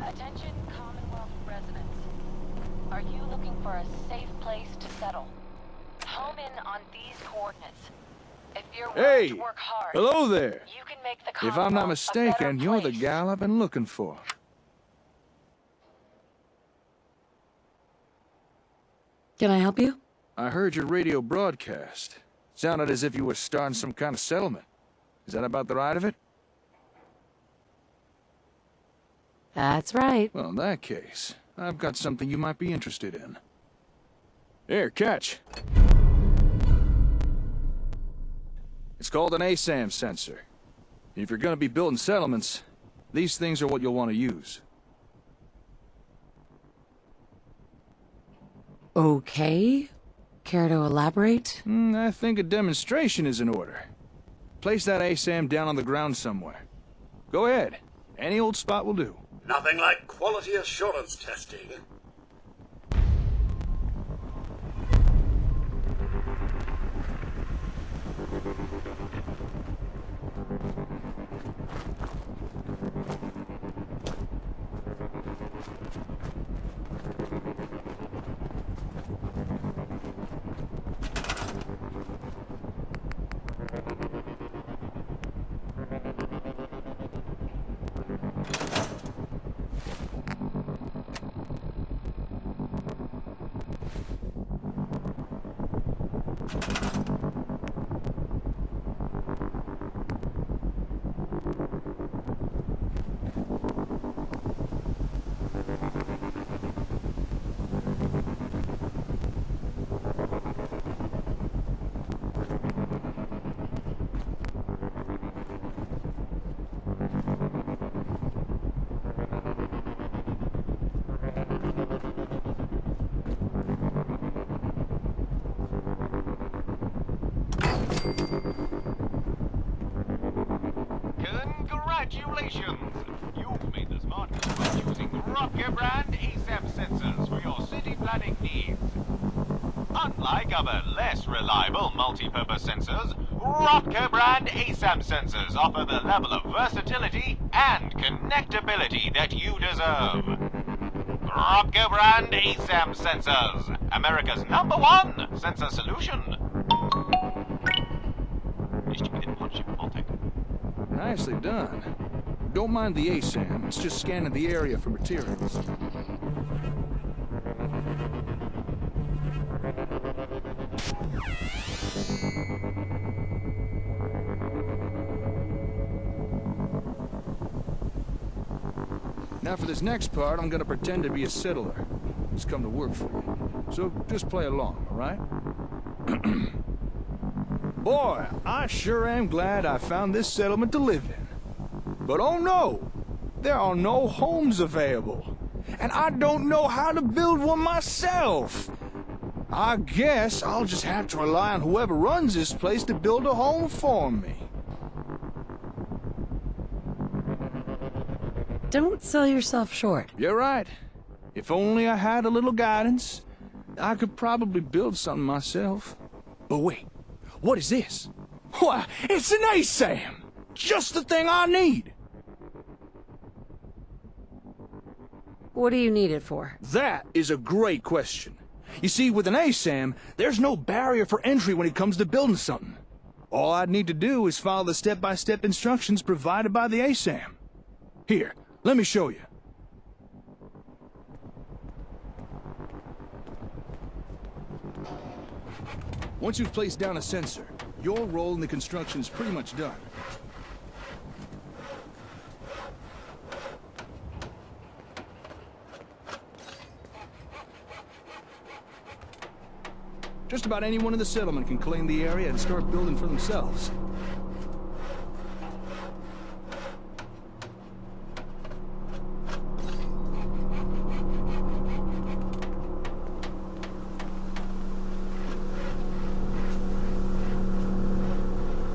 Attention Commonwealth residents. Are you looking for a safe place to settle? Home in on these coordinates. If you're willing to work hard, hello there. you can make the If I'm Commonwealth not a mistaken, better you're the place. gal I've been looking for. Can I help you? I heard your radio broadcast. Sounded as if you were starting some kind of settlement. Is that about the right of it? That's right. Well, in that case, I've got something you might be interested in. Here, catch. It's called an ASAM sensor. If you're gonna be building settlements, these things are what you'll want to use. Okay. Care to elaborate? I think a demonstration is in order. Place that ASAM down on the ground somewhere. Go ahead. Any old spot will do. Nothing like quality assurance testing. Congratulations! You've made the smart move by using Rocker brand ASAM sensors for your city planning needs. Unlike other less reliable multi-purpose sensors, Rocker brand ASAM sensors offer the level of versatility and connectability that you deserve. Rocker brand ASAM sensors, America's #1 sensor solution. Nicely done. Don't mind the ASAM, it's just scanning the area for materials. Now for this next part, I'm gonna pretend to be a settler. It's come to work for me. So just play along, all right? Boy, I sure am glad I found this settlement to live in. But oh no, there are no homes available. And I don't know how to build one myself. I guess I'll just have to rely on whoever runs this place to build a home for me. Don't sell yourself short. You're right. If only I had a little guidance, I could probably build something myself. But wait. What is this? Why, it's an ASAM! Just the thing I need! What do you need it for? That is a great question. You see, with an ASAM, there's no barrier for entry when it comes to building something. All I'd need to do is follow the step-by-step instructions provided by the ASAM. Here, let me show you. Once you've placed down a sensor, your role in the construction is pretty much done. Just about anyone in the settlement can claim the area and start building for themselves.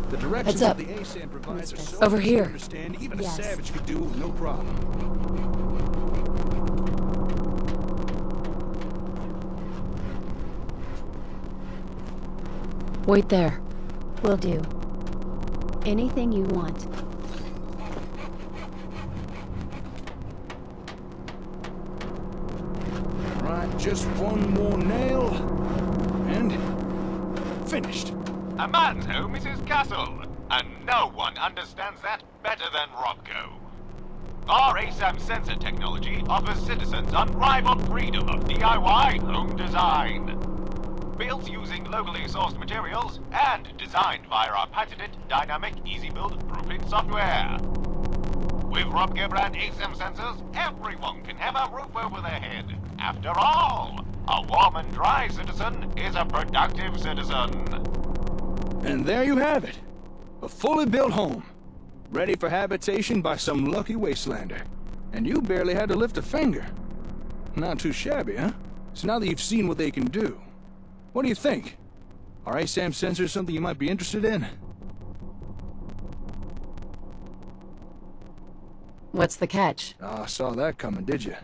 The directions up. that the ASAM provides are so Over easy to here. understand, even Yes. a savage could do it with no problem. Wait there. Will do. Anything you want. Right, just one more nail, and finished. A man's home is his castle, and no one understands that better than Robco. Our ASAM sensor technology offers citizens unrivaled freedom of DIY home design. Built using locally sourced materials and designed via our patented dynamic easy-build roofing software. With Robco brand ASAM sensors, everyone can have a roof over their head. After all, a warm and dry citizen is a productive citizen. And there you have it. A fully built home. Ready for habitation by some lucky wastelander. And you barely had to lift a finger. Not too shabby, huh? So now that you've seen what they can do, what do you think? Are ASAM sensors something you might be interested in? What's the catch? Ah, saw that coming, did you?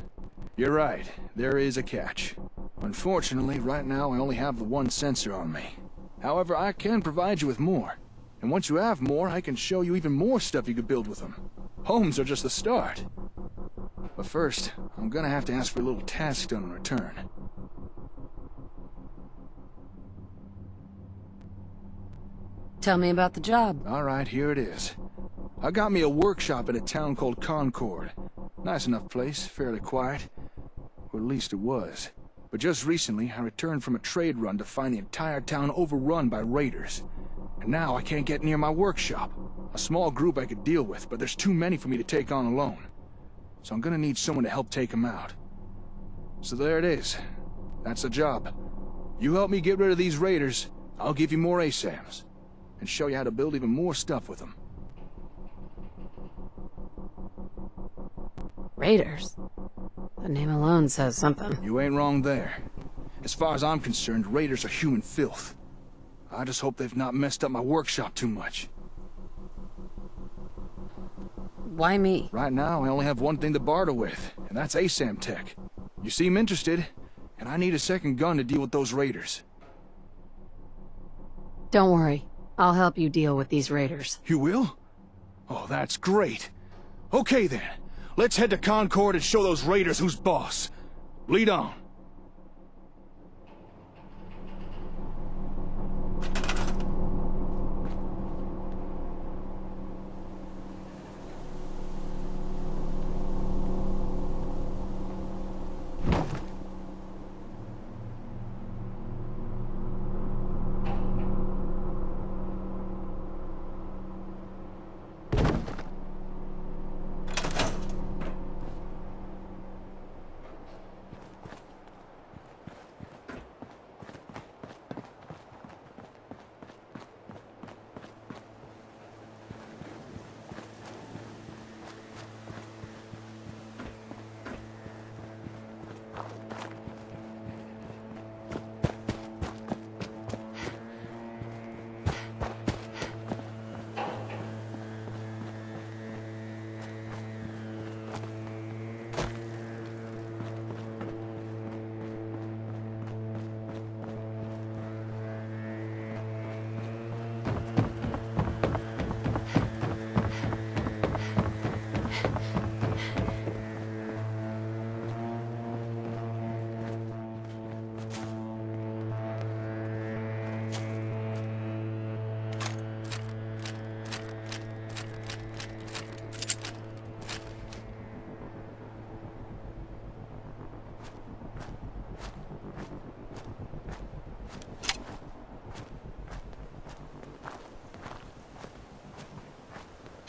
You're right, there is a catch. Unfortunately, right now I only have the one sensor on me. However, I can provide you with more. And once you have more, I can show you even more stuff you could build with them. Homes are just the start. But first, I'm gonna have to ask for a little task done in return. Tell me about the job. All right, here it is. I got me a workshop in a town called Concord. Nice enough place, fairly quiet. Or at least it was. But just recently, I returned from a trade run to find the entire town overrun by raiders. And now I can't get near my workshop. A small group I could deal with, but there's too many for me to take on alone. So I'm gonna need someone to help take them out. So there it is. That's the job. You help me get rid of these raiders, I'll give you more ASAMs. And show you how to build even more stuff with them. Raiders? The name alone says something. You ain't wrong there. As far as I'm concerned, raiders are human filth. I just hope they've not messed up my workshop too much. Why me? Right now, I only have one thing to barter with, and that's ASAM tech. You seem interested, and I need a second gun to deal with those raiders. Don't worry. I'll help you deal with these raiders. You will? Oh, that's great. Okay then, let's head to Concord and show those raiders who's boss. Lead on.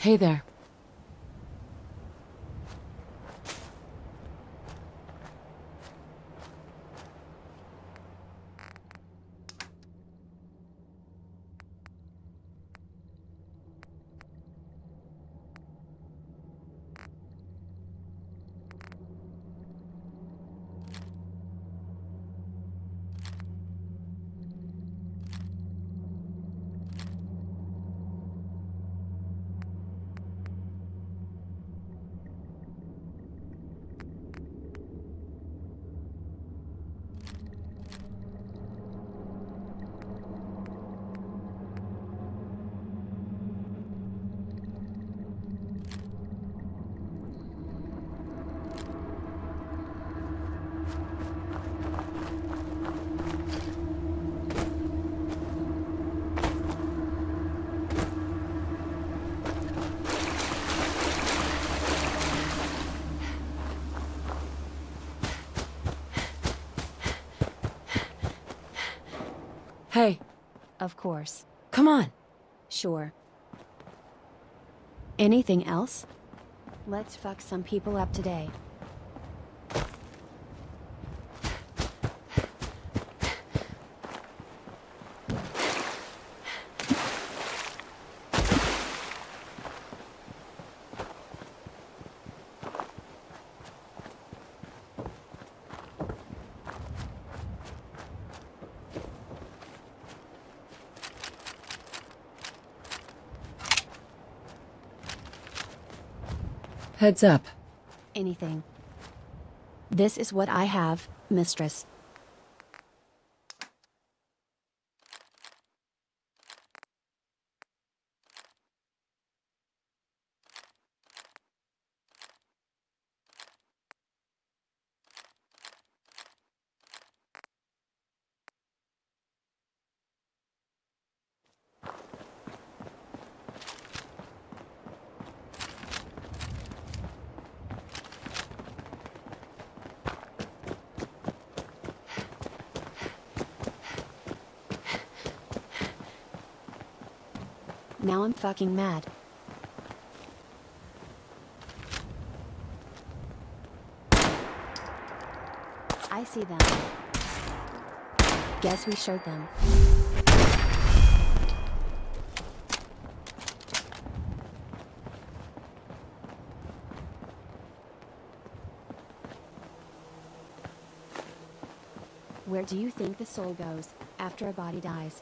Hey there. Hey, Of course. come on. Sure. Anything else? Let's fuck some people up today. Heads up. Anything. This is what I have, mistress. Now I'm fucking mad. I see them. Guess we showed them. Where do you think the soul goes after a body dies?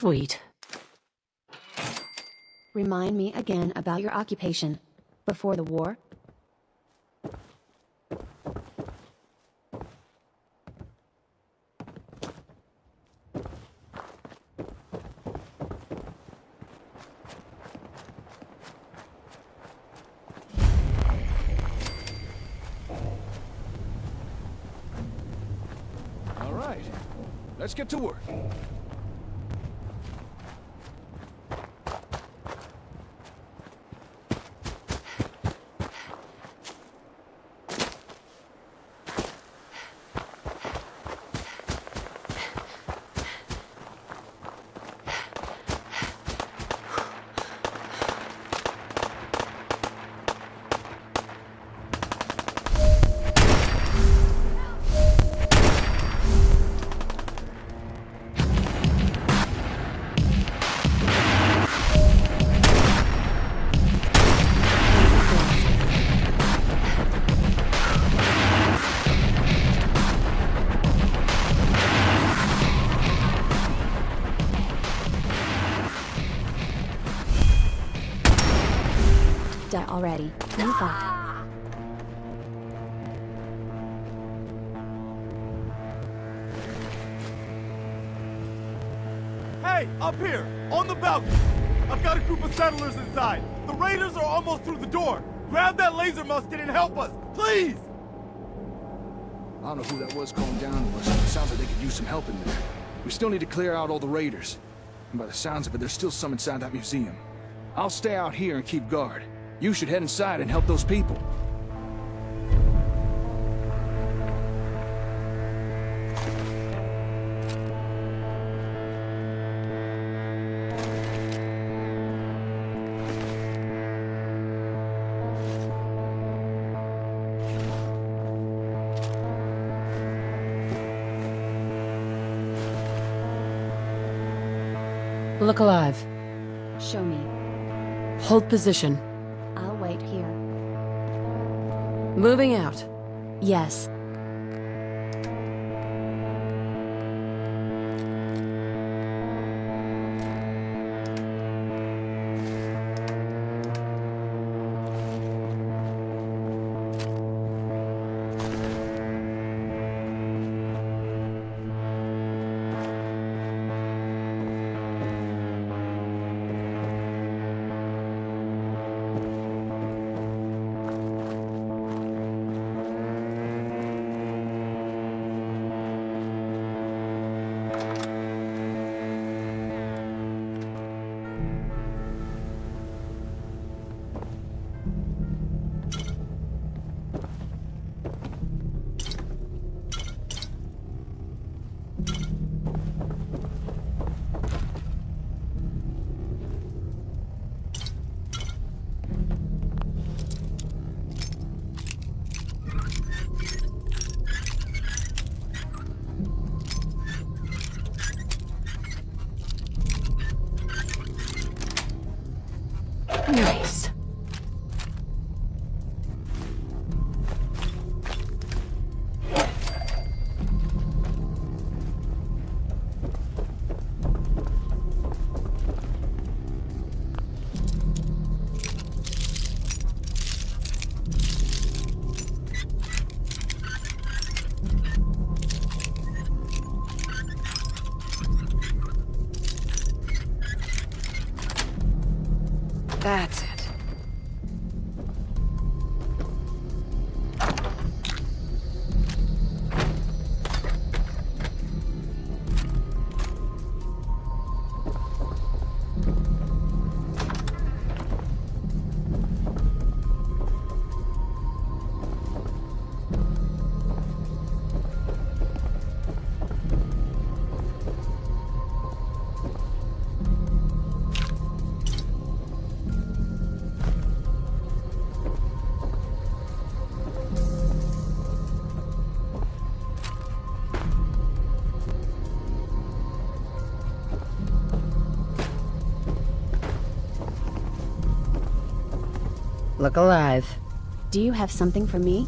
Sweet. Remind me again about your occupation. Before the war? All right, let's get to work. Die already. You fuck. Hey, up here, on the balcony. I've got a group of settlers inside. The raiders are almost through the door. Grab that laser musket and help us, please! I don't know who that was calling down to us, but it sounds like they could use some help in there. We still need to clear out all the raiders. And by the sounds of it, there's still some inside that museum. I'll stay out here and keep guard. You should head inside and help those people. Look alive. Show me. Hold position. I'll wait here. Moving out. Yes. Nice. That's it. Look alive. Do you have something for me?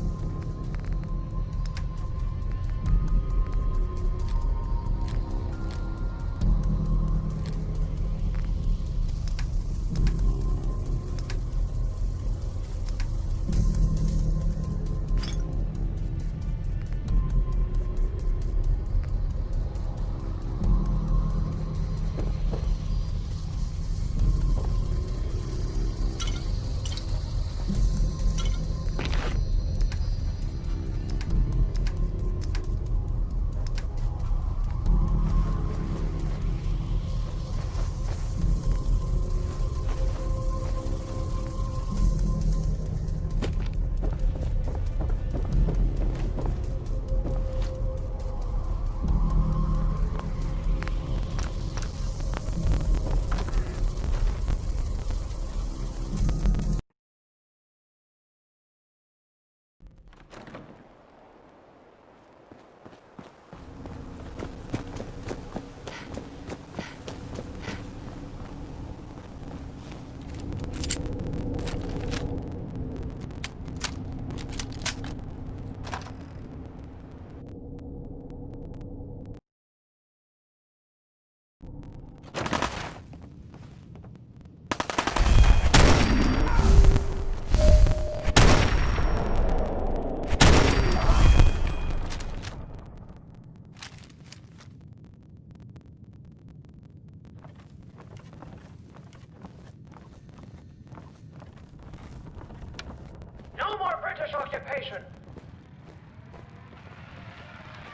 attention.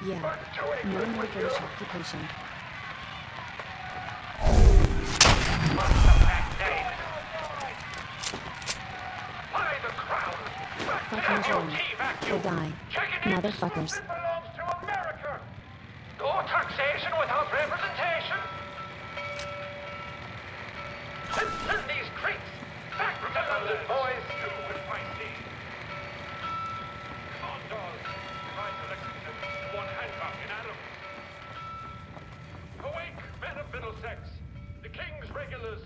Yeah. No more British occupation. By the crown. Fucking join. Or die. Motherfuckers. It belongs to America. No taxation without representation. Send these creeps back to London, boys. Condors. Try to listen to one Hancock in Adam. Awake, men of Middlesex. The King's regulars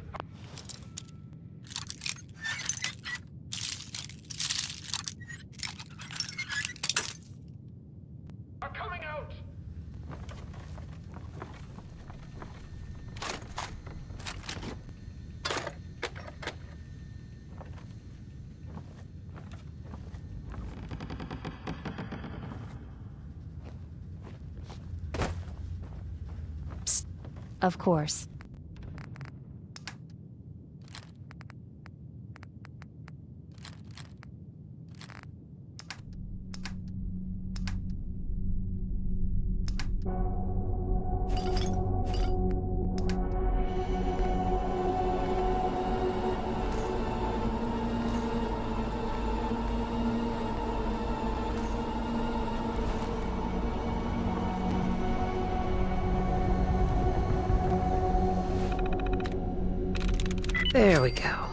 are coming out. Of course. There we go.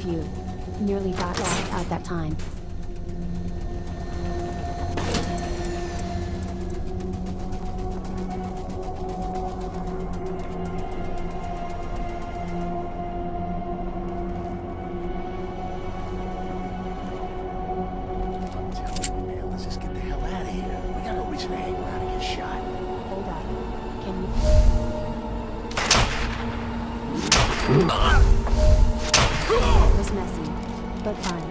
Phew. Nearly got lost at that time. I'm telling you, man, let's just get the hell out of here. We got no reason to hang around and get shot. Hold up. Can you... It was messy, but fun.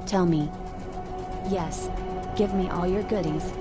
Tell me. Yes. Give me all your goodies.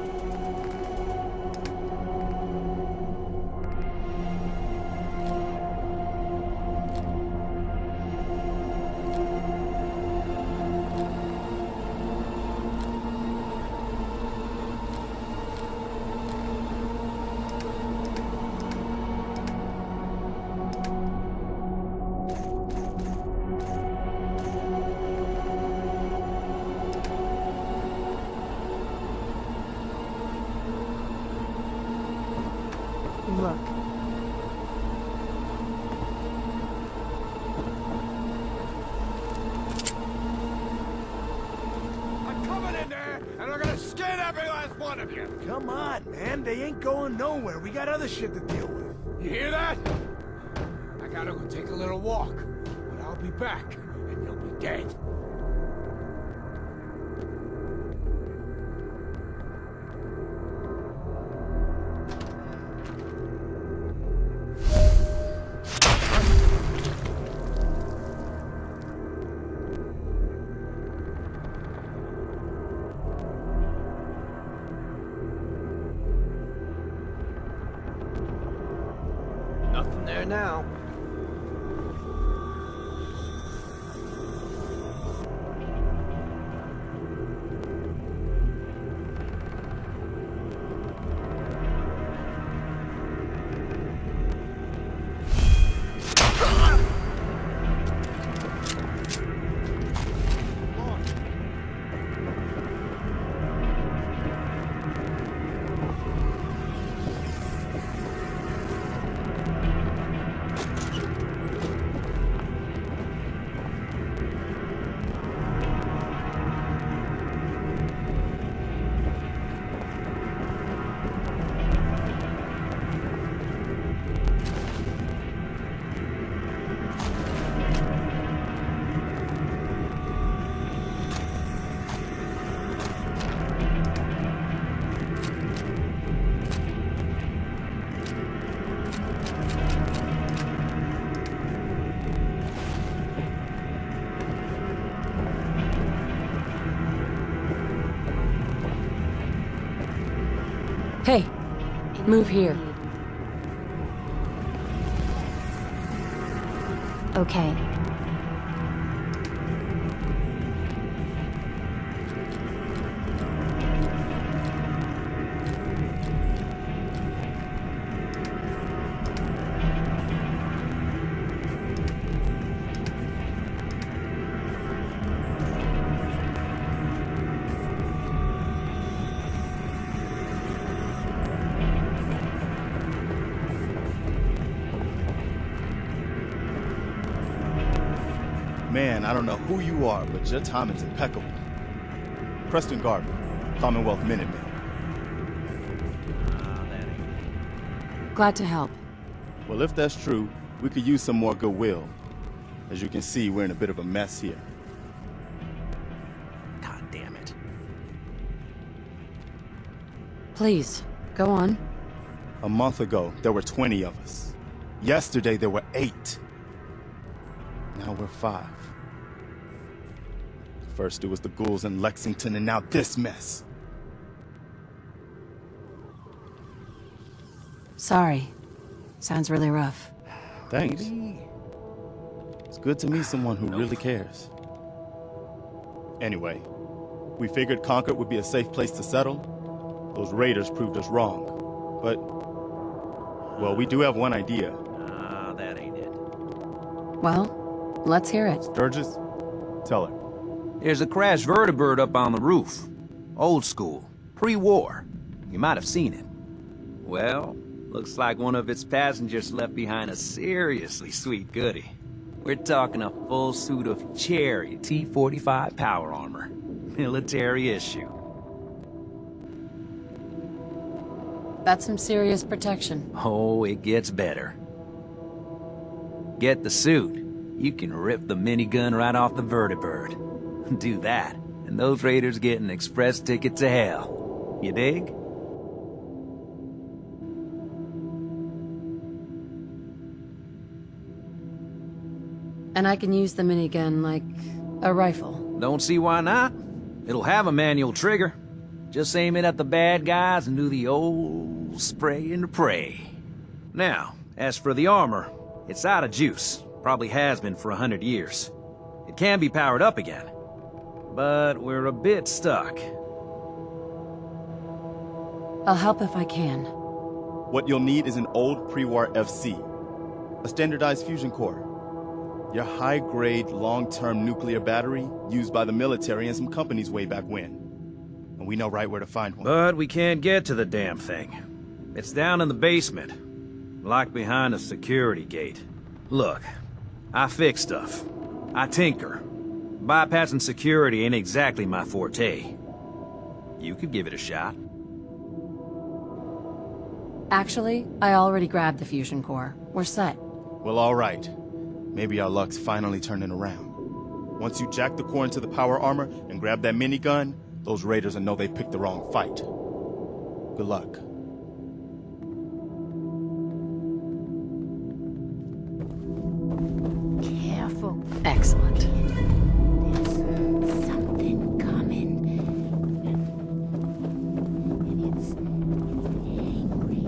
Look. I'm coming in there, and I'm gonna skin every last one of you. Come on, man. They ain't going nowhere. We got other shit to deal with. You hear that? I gotta go take a little walk, but I'll be back, and you'll be dead. Nothing there now. Move here. Okay. Man, I don't know who you are, but your timing's impeccable. Preston Garvey, Commonwealth Minuteman. Glad to help. Well, if that's true, we could use some more goodwill. As you can see, we're in a bit of a mess here. God damn it. Please, go on. A month ago, there were 20 of us. Yesterday, there were 8. Now we're 5. First, it was the ghouls in Lexington, and now this mess. Sorry. Sounds really rough. Thanks. It's good to meet someone who really cares. Anyway, we figured Concord would be a safe place to settle. Those raiders proved us wrong. But, well, we do have one idea. That ain't it. Well, let's hear it. Sturgis, tell her. There's a crashed vertibird up on the roof. Old school, pre-war. You might have seen it. Well, looks like one of its passengers left behind a seriously sweet goodie. We're talking a full suit of cherry T-45 power armor. Military issue. That's some serious protection. Oh, it gets better. Get the suit. You can rip the minigun right off the vertibird. Do that, and those raiders get an express ticket to hell. You dig? And I can use the minigun like a rifle. Don't see why not. It'll have a manual trigger. Just aim it at the bad guys and do the old spray and pray. Now, as for the armor, it's out of juice. Probably has been for 100 years. It can be powered up again. But we're a bit stuck. I'll help if I can. What you'll need is an old pre-war FC, a standardized fusion core, your high-grade, long-term nuclear battery used by the military and some companies way back when. And we know right where to find one. But we can't get to the damn thing. It's down in the basement, locked behind a security gate. Look, I fix stuff. I tinker. Bypassing security ain't exactly my forte. You could give it a shot. Actually, I already grabbed the fusion core. We're set. Well, all right. Maybe our luck's finally turning around. Once you jack the core into the power armor and grab that minigun, those raiders will know they picked the wrong fight. Good luck. Careful. Excellent. There's something coming. And it's angry.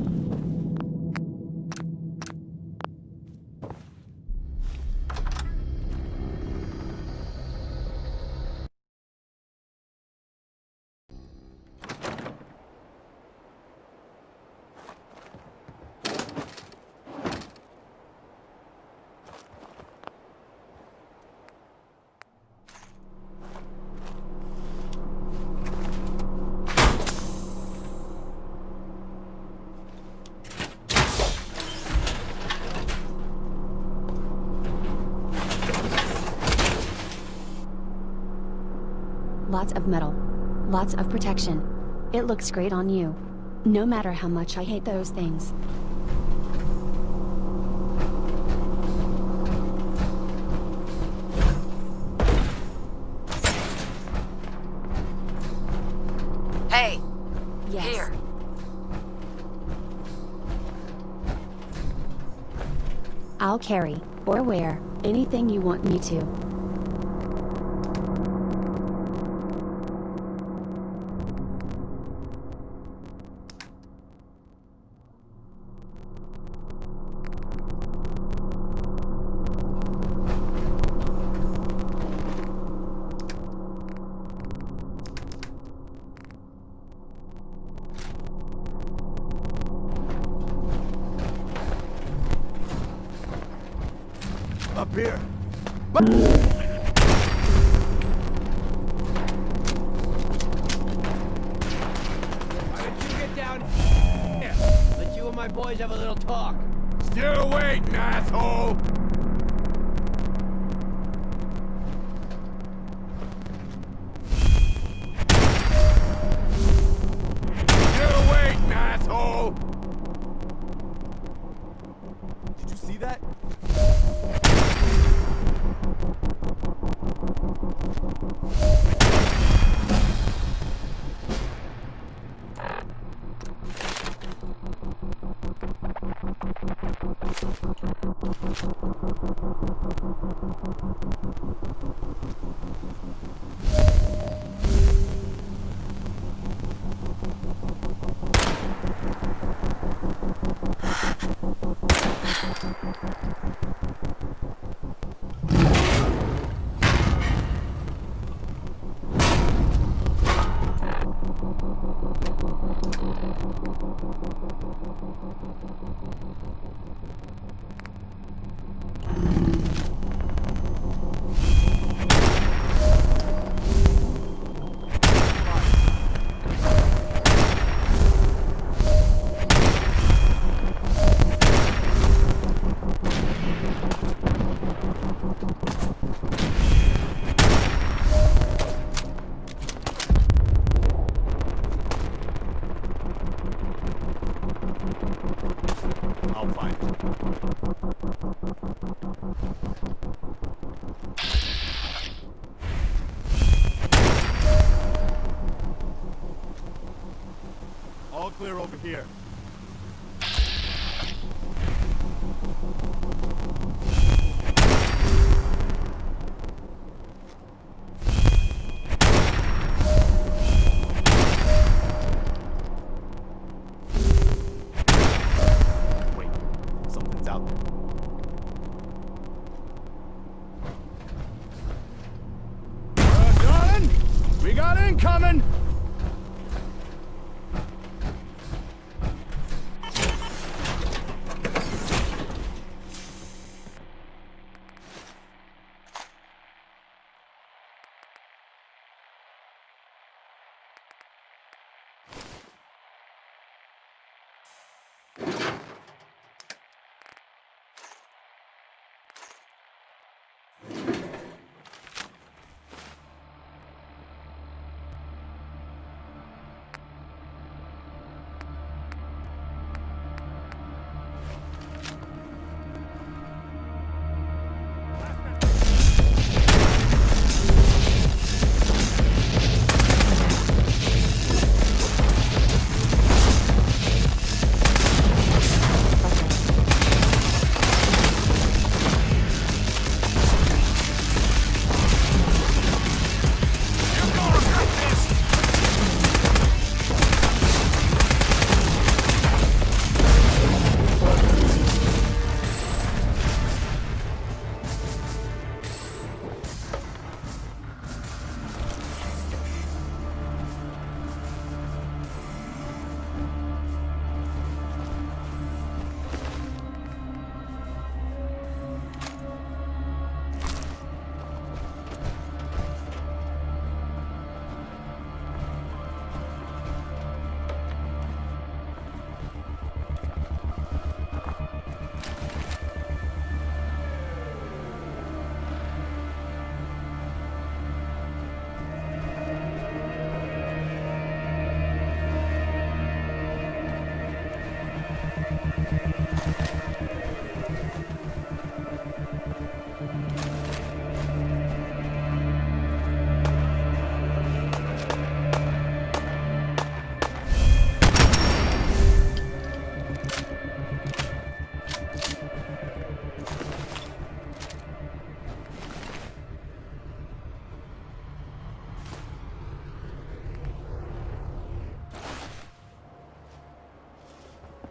Lots of metal. Lots of protection. It looks great on you. No matter how much I hate those things. Hey! Yes. Here. I'll carry, or wear, anything you want me to. Up here. Why don't you get down here? Let you and my boys have a little talk. Still waiting, asshole! Still waiting, asshole! Did you see that? I'll find it. All clear over here. Wait, something's out there. Darling, we got incoming!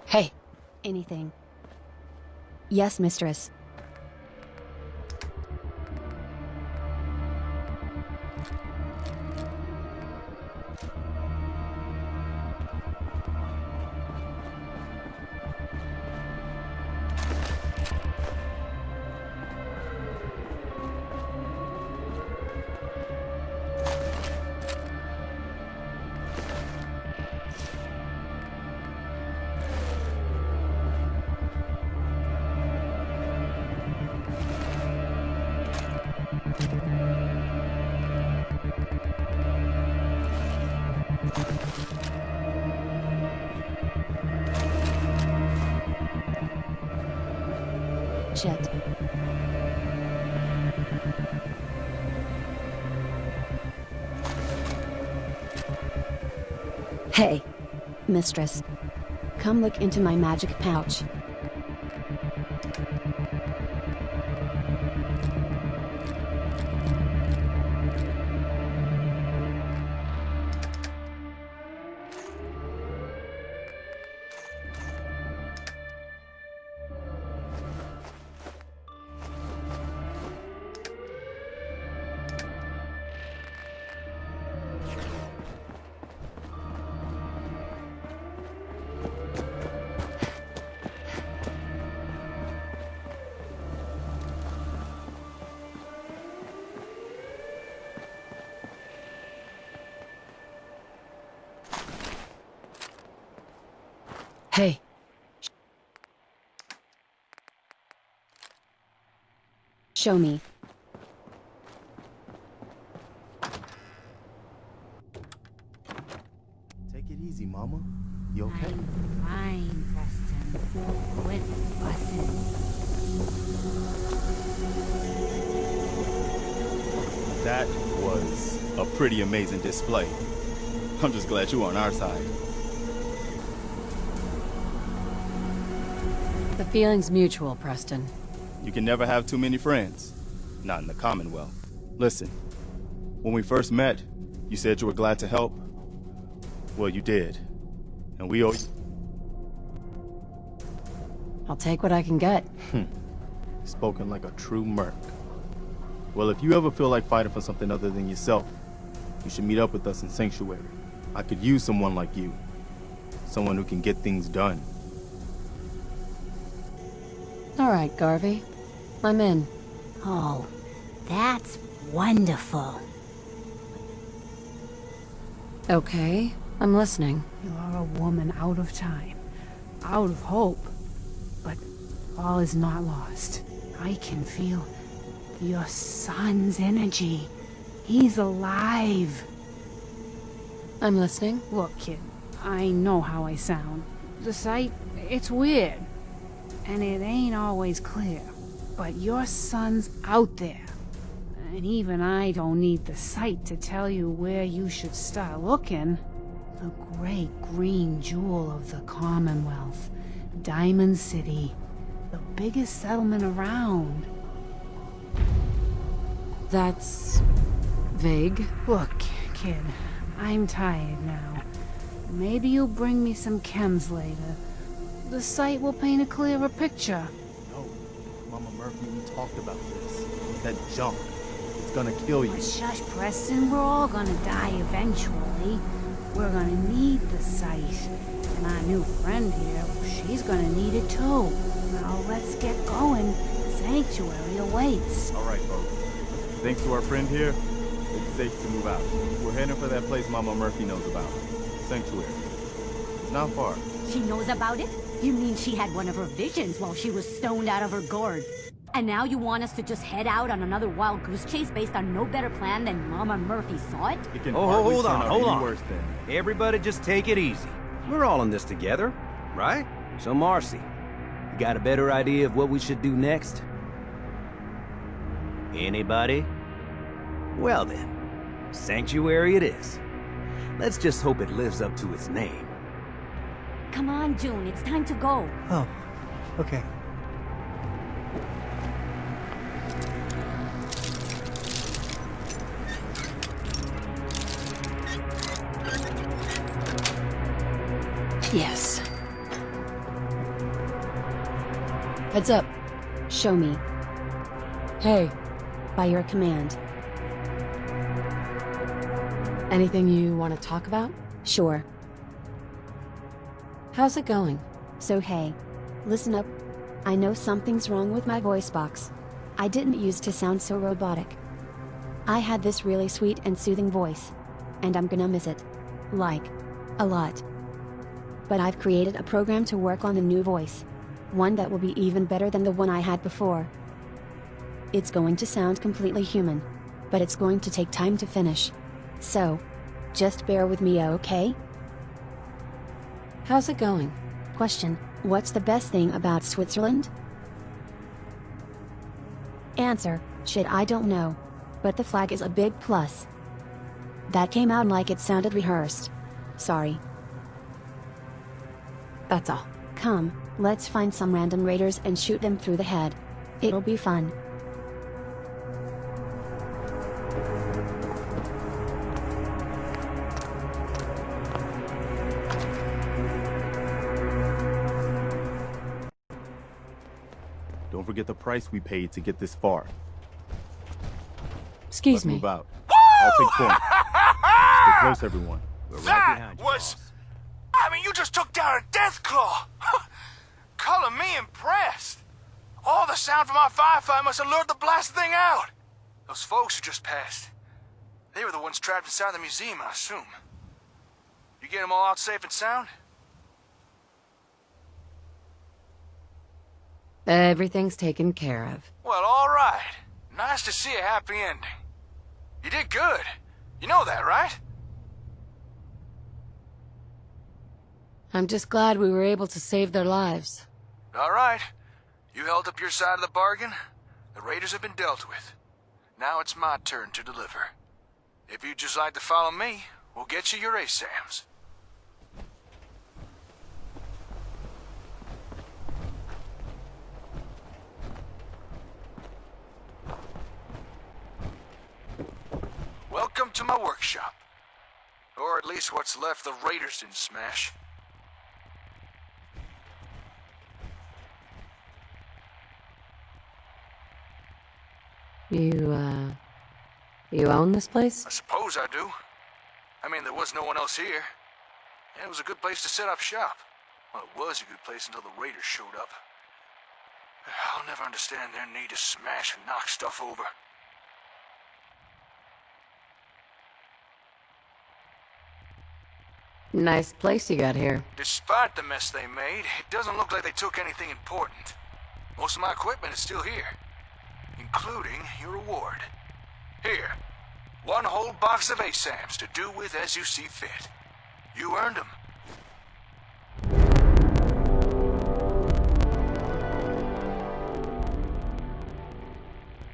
Hey, Anything. Yes, mistress. shit. Hey, mistress. Come look into my magic pouch. Hey. Show me. Take it easy, Mama. You okay? Fine, Preston. Quit fussing. That was a pretty amazing display. I'm just glad you're on our side. The feeling's mutual, Preston. You can never have too many friends. Not in the Commonwealth. Listen, when we first met, you said you were glad to help. Well, you did. And we owe you. I'll take what I can get. Spoken like a true merc. Well, if you ever feel like fighting for something other than yourself, you should meet up with us in Sanctuary. I could use someone like you. Someone who can get things done. All right, Garvey. I'm in. Oh, that's wonderful. Okay, I'm listening. You're a woman out of time, out of hope. But all is not lost. I can feel your son's energy. He's alive. I'm listening. Look, kid, I know how I sound. The sight, it's weird. And it ain't always clear. But your son's out there. And even I don't need the sight to tell you where you should start looking. The great green jewel of the Commonwealth. Diamond City. The biggest settlement around. That's... vague. Look, kid, I'm tired now. Maybe you'll bring me some chems later. The sight will paint a clearer picture. No, Mama Murphy, we talked about this. That junk. It's gonna kill you. But shush, Preston, we're all gonna die eventually. We're gonna need the sight. And our new friend here, she's gonna need it too. Now let's get going. Sanctuary awaits. All right, folks. Thanks to our friend here, it's safe to move out. We're heading for that place Mama Murphy knows about. Sanctuary. It's not far. She knows about it? You mean she had one of her visions while she was stoned out of her gourd? And now you want us to just head out on another wild goose chase based on no better plan than Mama Murphy saw it? It can Oh, hardly hold turn on, out hold any on. worse than. Everybody just take it easy. We're all in this together, right? So Marcy, you got a better idea of what we should do next? Anybody? Well then, Sanctuary it is. Let's just hope it lives up to its name. Come on, June, it's time to go. Oh, okay. Yes. Heads up. Show me. Hey, By your command. anything you want to talk about? Sure. How's it going? So hey. Listen up. I know something's wrong with my voice box. I didn't used to sound so robotic. I had this really sweet and soothing voice. And I'm gonna miss it. Like. A lot. But I've created a program to work on the new voice. One that will be even better than the one I had before. It's going to sound completely human. But it's going to take time to finish. So, just bear with me, okay? How's it going? Question, what's the best thing about Switzerland? Answer, shit, I don't know. But the flag is a big plus. That came out like it sounded rehearsed. Sorry. That's all. Come, let's find some random raiders and shoot them through the head. It'll be fun. Don't forget the price we paid to get this far. Excuse Let's me. move out. I'll take point. Stay close, everyone. We're right That behind you, was... boss. I mean, you just took down a death claw. Color me impressed. All the sound from our firefight must have lured the blast thing out. Those folks who just passed, they were the ones trapped inside the museum, I assume. You get them all out safe and sound? Everything's taken care of. Well, all right. Nice to see a happy ending. You did good. You know that, right? I'm just glad we were able to save their lives. All right. You held up your side of the bargain. The raiders have been dealt with. Now it's my turn to deliver. If you'd just like to follow me, we'll get you your ASAMs. Welcome to my workshop. Or at least what's left the raiders didn't smash. You own this place? I suppose I do. I mean, there was no one else here. And it was a good place to set up shop. Well, it was a good place until the raiders showed up. I'll never understand their need to smash and knock stuff over. Nice place you got here. Despite the mess they made, it doesn't look like they took anything important. Most of my equipment is still here, including your reward. Here, one whole box of ASAMs to do with as you see fit. You earned them.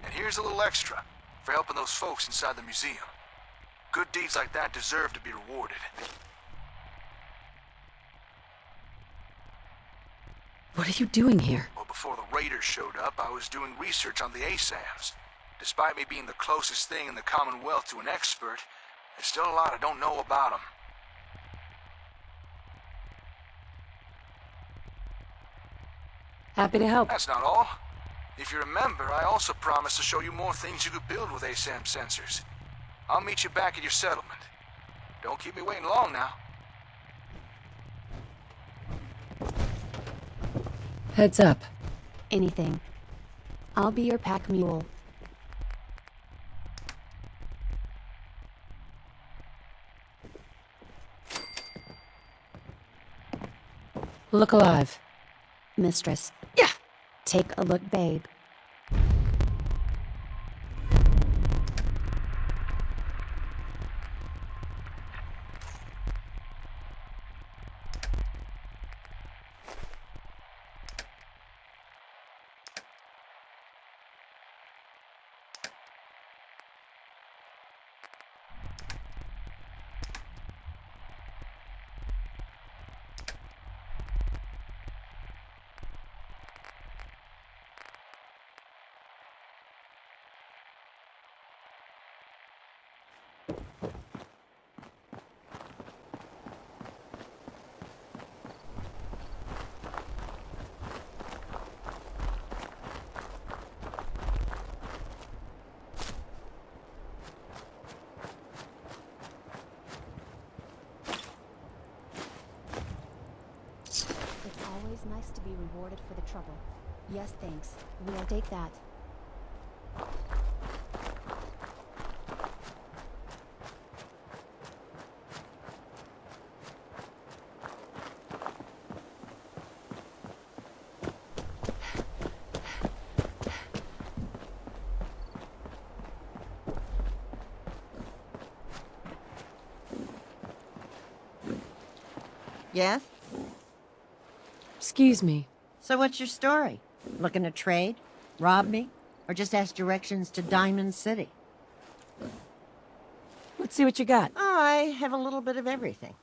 And here's a little extra for helping those folks inside the museum. Good deeds like that deserve to be rewarded. What are you doing here? Well, before the raiders showed up, I was doing research on the ASAMs. Despite me being the closest thing in the Commonwealth to an expert, there's still a lot I don't know about them. Happy to help. That's not all. If you remember, I also promised to show you more things you could build with ASAM sensors. I'll meet you back at your settlement. Don't keep me waiting long now. Heads up. Anything. I'll be your pack mule. Look alive. Mistress. Yeah. Take a look, babe. Always nice to be rewarded for the trouble. Yes, thanks. We'll take that. Yes? Excuse me. So what's your story? Looking to trade? Rob me? Or just ask directions to Diamond City? Let's see what you got. I have a little bit of everything.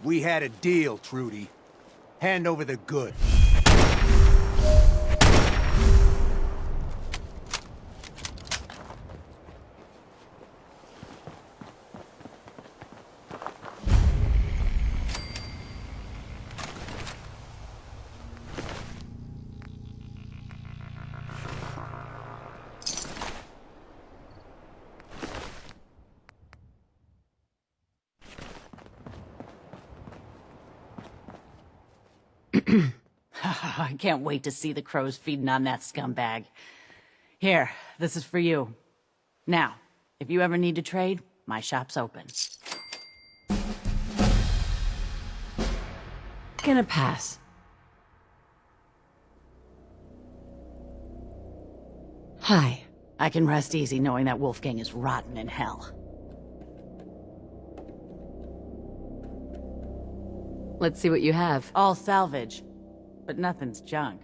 We had a deal, Trudy. Hand over the goods. I can't wait to see the crows feeding on that scumbag. Here, this is for you. Now, if you ever need to trade, my shop's open. Gonna pass. Hi. I can rest easy knowing that Wolfgang is rotten in hell. Let's see what you have. All salvage, but nothing's junk.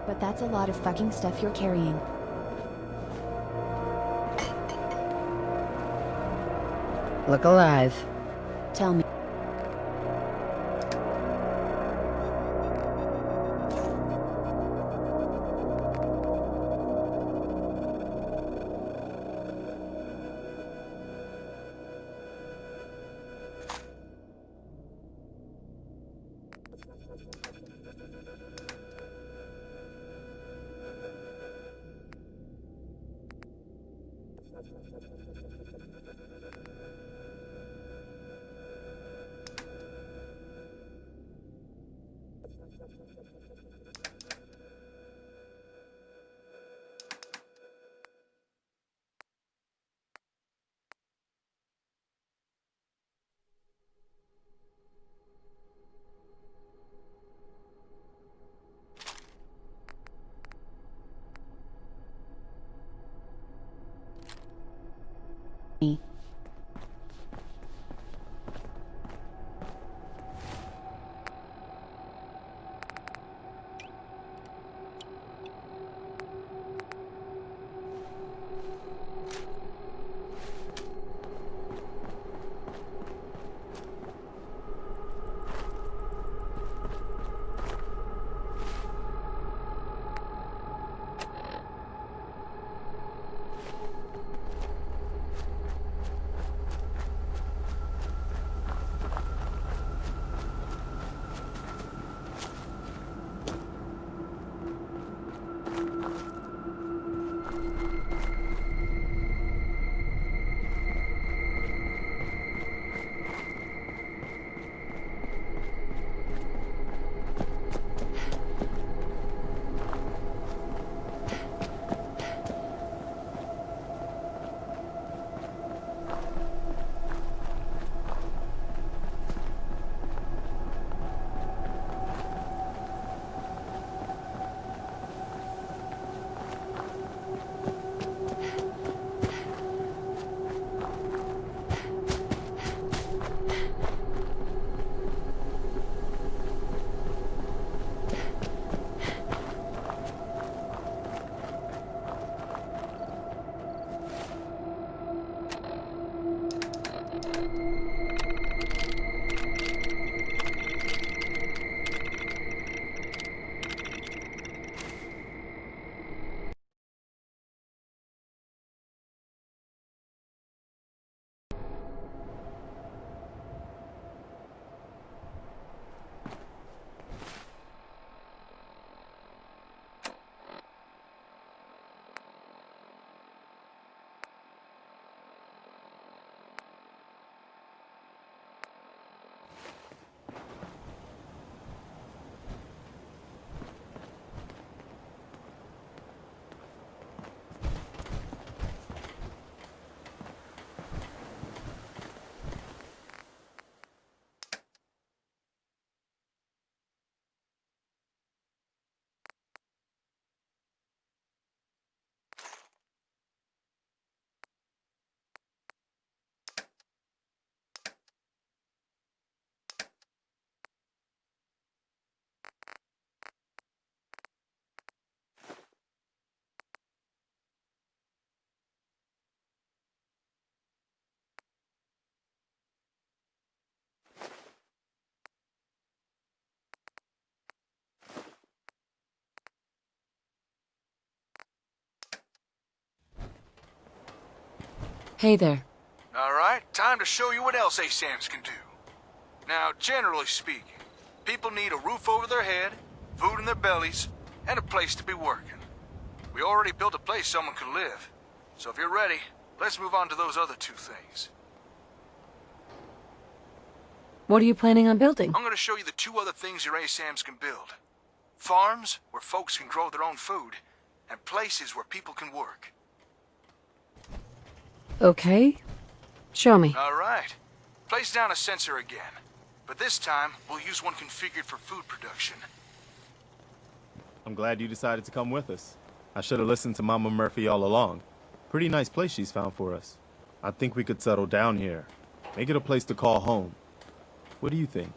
But that's a lot of fucking stuff you're carrying. Look alive. Tell me. Hey there. All right, time to show you what else ASAMs can do. Now, generally speaking, people need a roof over their head, food in their bellies, and a place to be working. We already built a place someone could live. So if you're ready, let's move on to those other two things. What are you planning on building? I'm gonna show you the two other things your ASAMs can build. Farms, where folks can grow their own food, and places where people can work. Okay. Show me. All right. Place down a sensor again. But this time, we'll use one configured for food production. I'm glad you decided to come with us. I should have listened to Mama Murphy all along. Pretty nice place she's found for us. I think we could settle down here. Make it a place to call home. What do you think?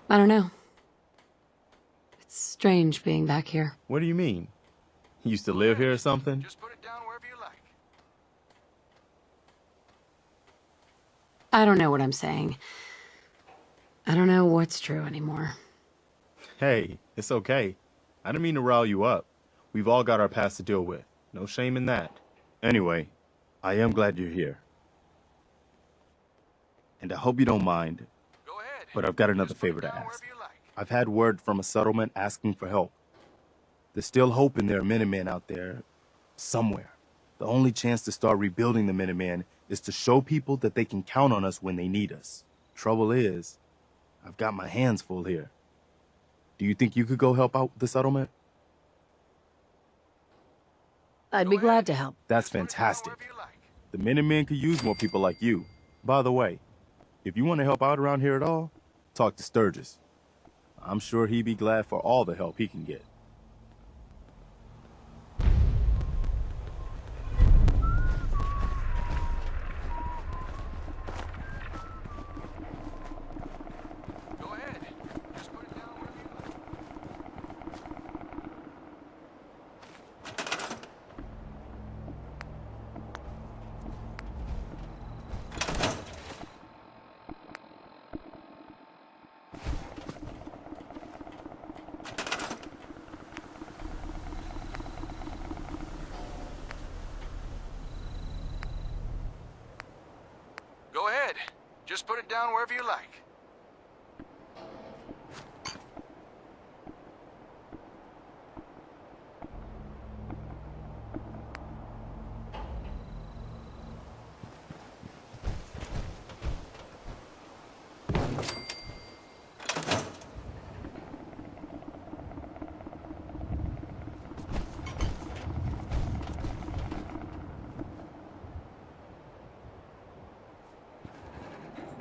I don't know. It strange being back here. What do you mean? You used to live here or something? Just put it down wherever you like. I don't know what I'm saying. I don't know what's true anymore. Hey, it's okay. I didn't mean to rile you up. We've all got our past to deal with. No shame in that. Anyway, I am glad you're here. And I hope you don't mind, Go ahead. but I've got another Just put it favor to down ask. wherever you like. I've had word from a settlement asking for help. There's still hope in there are Minutemen out there somewhere. The only chance to start rebuilding the Minutemen is to show people that they can count on us when they need us. Trouble is, I've got my hands full here. Do you think you could go help out the settlement? I'd be glad to help. That's fantastic. The Minutemen could use more people like you. By the way, if you want to help out around here at all, talk to Sturgis. I'm sure he'd be glad for all the help he can get. Go ahead. Just put it down wherever you like. Go ahead. Just put it down wherever you like.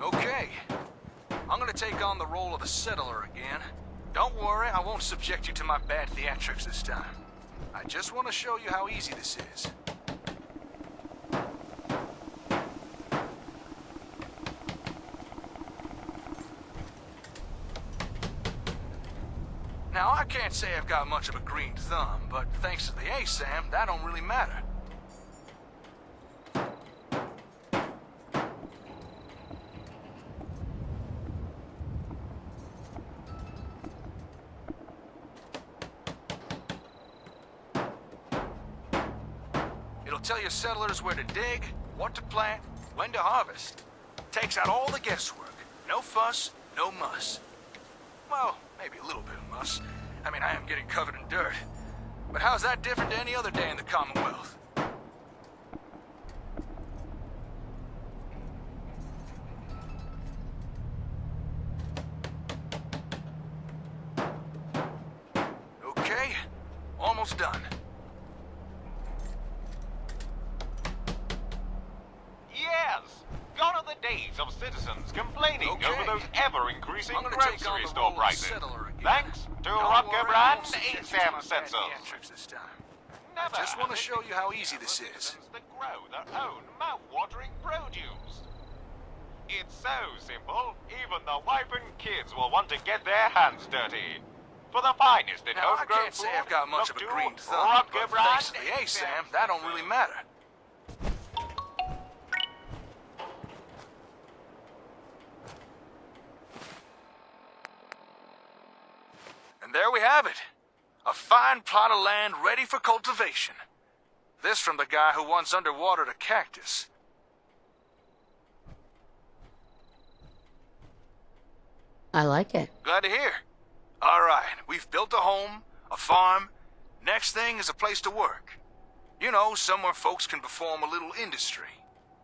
Okay. I'm gonna take on the role of the settler again. Don't worry, I won't subject you to my bad theatrics this time. I just want to show you how easy this is. Now, I can't say I've got much of a green thumb, but thanks to the ASAM, that don't really matter. It'll tell your settlers where to dig, what to plant, when to harvest. Takes out all the guesswork. No fuss, no muss. Well, maybe a little bit of muss. I mean, I am getting covered in dirt. But how's that different to any other day in the Commonwealth? Okay, almost done. Yes! Gone are the days of citizens complaining Okay. over those ever-increasing I'm gonna take on grocery the store role of prices. settler again. Thanks to Don't Rocker worry, I Brand won't subject you to ASAM my bad sensors. theatrics this time. Never I just want to have show you how it easy this is. citizens that grow their own mouth-watering produce. It's so simple, even the wife and kids will want to get their hands dirty. For the finest in Now, I homegrown can't say food, I've got much of look a to green thumb, Rocker but Brand thanks to the ASAM, that don't really matter. And there we have it. A fine plot of land ready for cultivation. This from the guy who once underwatered a cactus. I like it. Glad to hear. All right, we've built a home, a farm. Next thing is a place to work. You know, somewhere folks can perform a little industry.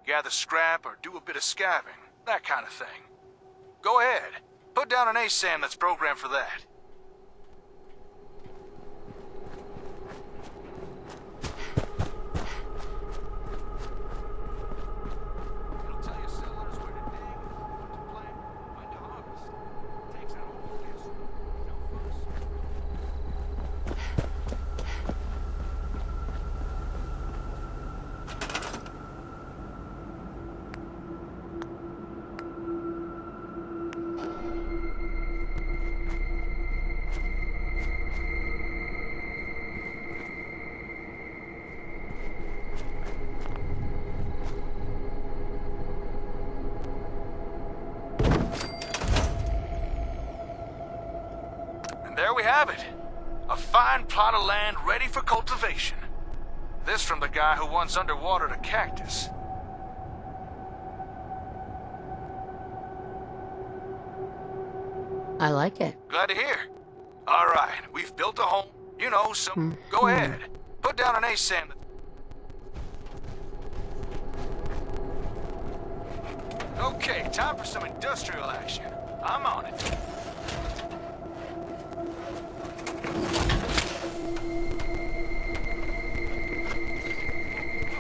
Gather scrap or do a bit of scavenging, that kind of thing. Go ahead. Put down an ASAM that's programmed for that. It'll tell your settlers where to dig, what to plant, when to harvest. Takes out all the guesswork. No fuss. there we have it. A fine plot of land ready for cultivation. This from the guy who once underwatered a cactus. I like it. Glad to hear. All right, we've built a home. You know, some... Go ahead. Put down an ASAM. Okay, time for some industrial action. I'm on it.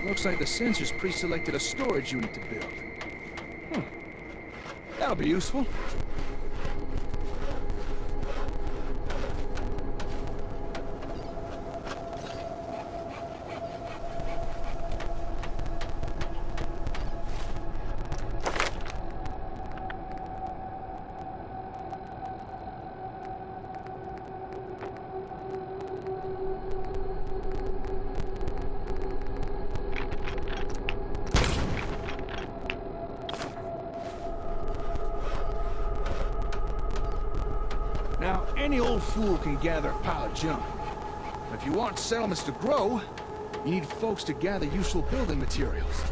Looks like the sensors pre-selected a storage unit to build. That'll be useful. Now, any old fool can gather a pile of junk. But if you want settlements to grow, you need folks to gather useful building materials.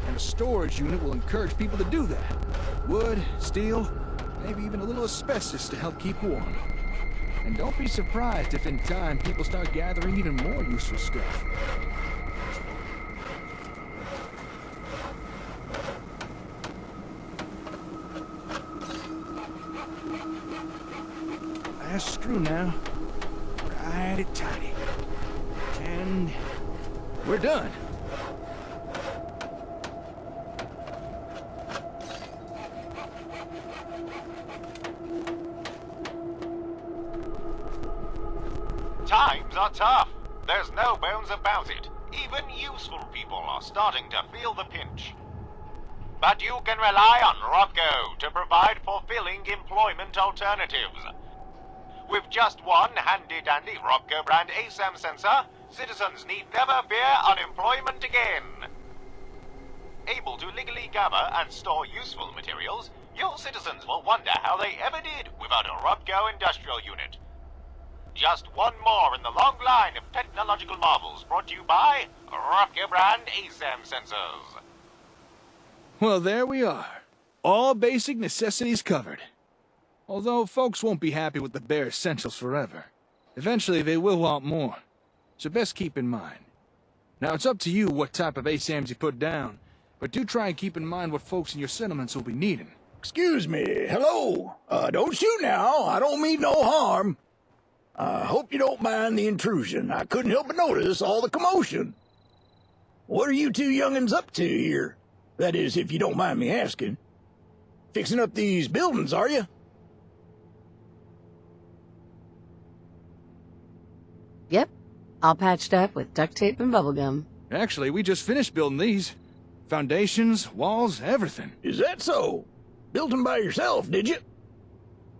And a storage unit will encourage people to do that. Wood, steel, maybe even a little asbestos to help keep warm. And don't be surprised if in time people start gathering even more useful stuff. Last screw now. Righty-tighty. And we're done. Times are tough. There's no bones about it. Even useful people are starting to feel the pinch. But you can rely on Rocco to provide fulfilling employment alternatives. With just one handy-dandy Rocco brand ASAM sensor, citizens need never fear unemployment again. Able to legally gather and store useful materials, your citizens will wonder how they ever did without a Rocco industrial unit. Just one more in the long line of technological marvels brought to you by Rocco brand ASAM sensors. Well, there we are. All basic necessities covered. Although folks won't be happy with the bare essentials forever. Eventually they will want more. So best keep in mind. Now it's up to you what type of ASAMs you put down, but do try and keep in mind what folks in your settlements will be needing. Excuse me, hello. Don't shoot now, I don't mean no harm. I hope you don't mind the intrusion. I couldn't help but notice all the commotion. What are you two young'uns up to here? That is, if you don't mind me asking. Fixing up these buildings, are you? Yep. All patched up with duct tape and bubblegum. Actually, we just finished building these. Foundations, walls, everything. Is that so? Built them by yourself, did you?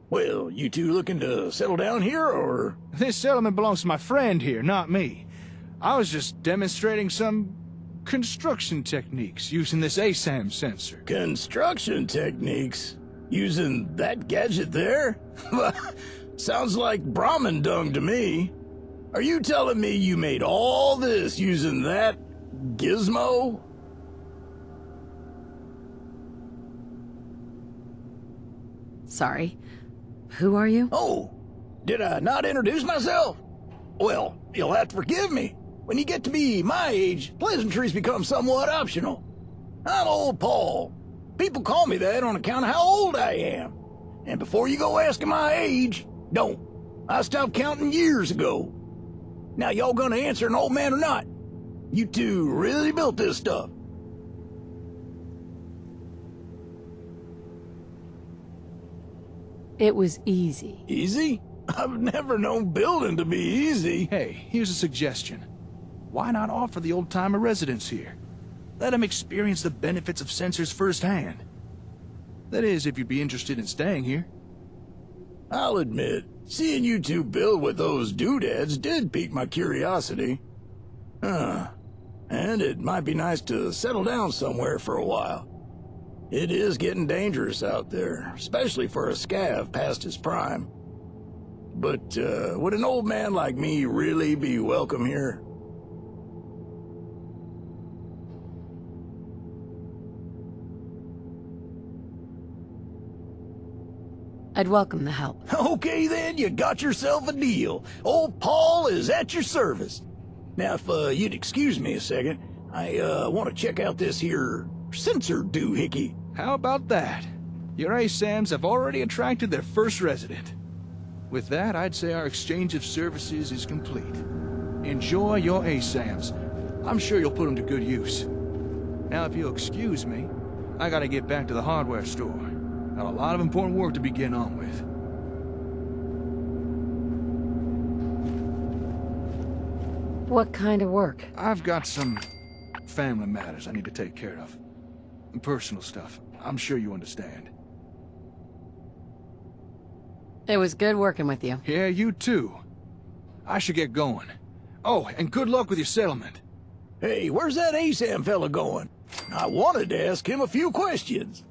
Well, you two looking to settle down here, or...? This settlement belongs to my friend here, not me. I was just demonstrating some construction techniques using this ASAM sensor. Construction techniques? Using that gadget there? Sounds like Brahmin dung to me. Are you telling me you made all this using that gizmo? Sorry. Who are you? Oh, did I not introduce myself? Well, you'll have to forgive me. When you get to be my age, pleasantries become somewhat optional. I'm Old Paul. People call me that on account of how old I am. And before you go asking my age, don't. I stopped counting years ago. Now y'all gonna answer an old man or not? You two really built this stuff. It was easy. Easy? I've never known building to be easy. Hey, here's a suggestion. Why not offer the old-timer residents here? Let them experience the benefits of sensors firsthand. That is, if you'd be interested in staying here. I'll admit, seeing you two build with those doodads did pique my curiosity. And it might be nice to settle down somewhere for a while. It is getting dangerous out there, especially for a scav past his prime. But, would an old man like me really be welcome here? I'd welcome the help. Okay then, you got yourself a deal. Old Paul is at your service. Now, if you'd excuse me a second, I want to check out this here sensor doohickey. How about that? Your ASAMs have already attracted their first resident. With that, I'd say our exchange of services is complete. Enjoy your ASAMs. I'm sure you'll put them to good use. Now, if you'll excuse me, I gotta get back to the hardware store. Got a lot of important work to be getting on with. What kind of work? I've got some family matters I need to take care of. Personal stuff. I'm sure you understand. It was good working with you. Yeah, you too. I should get going. Oh, and good luck with your settlement. Hey, where's that ASAM fella going? I wanted to ask him a few questions.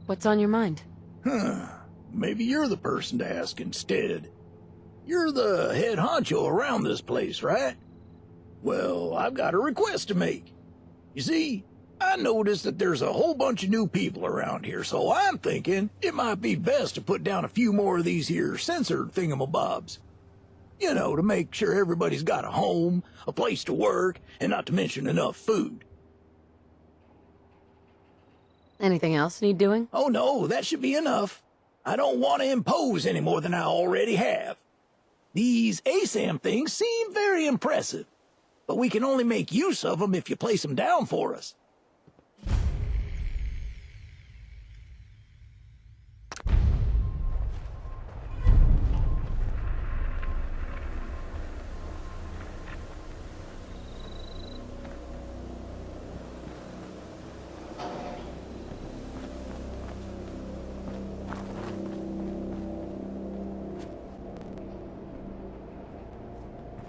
What's on your mind? Maybe you're the person to ask instead. You're the head honcho around this place, right? Well, I've got a request to make. You see, I noticed that there's a whole bunch of new people around here, so I'm thinking it might be best to put down a few more of these here sensor thingamabobs. You know, to make sure everybody's got a home, a place to work, and not to mention enough food. Anything else need doing? Oh no, that should be enough. I don't want to impose any more than I already have. These ASAM things seem very impressive, but we can only make use of them if you place them down for us.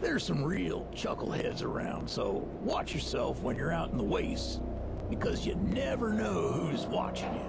There's some real chuckleheads around, so watch yourself when you're out in the wastes, because you never know who's watching you.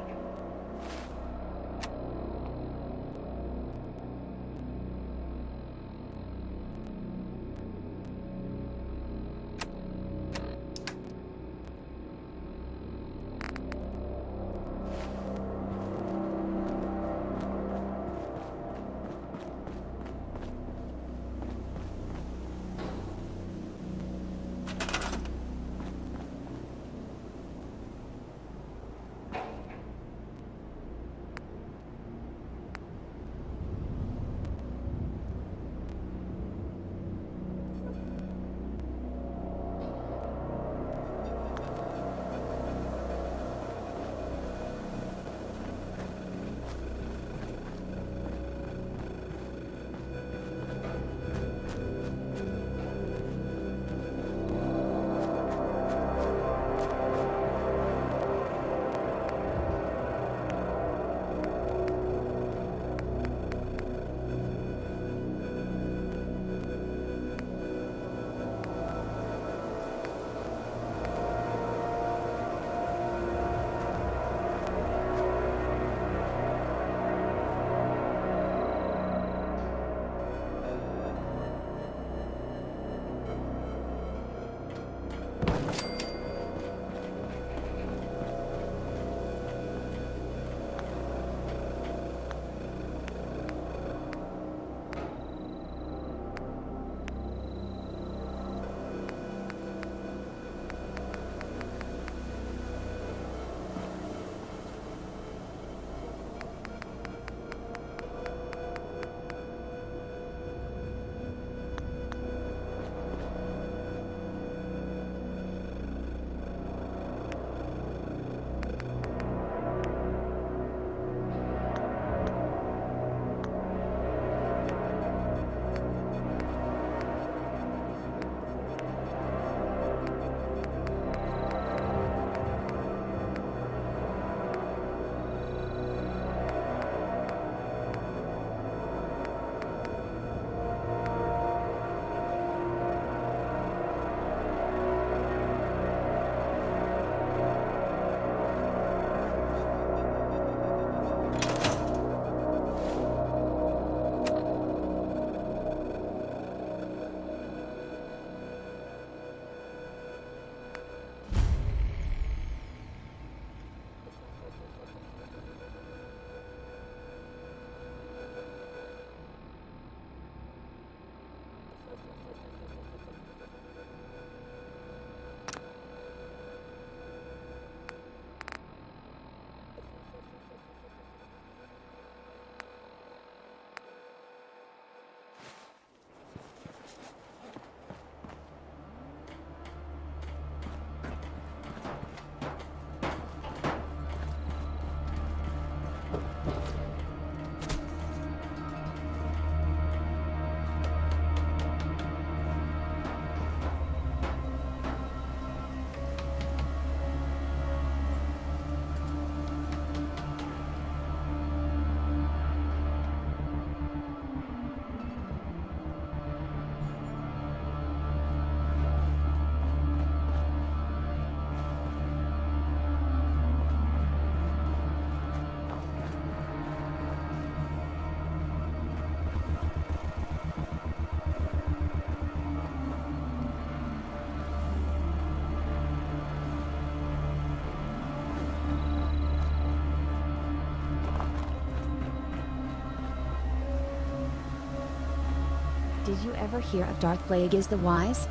Did you ever hear of Darth Plagueis the Wise?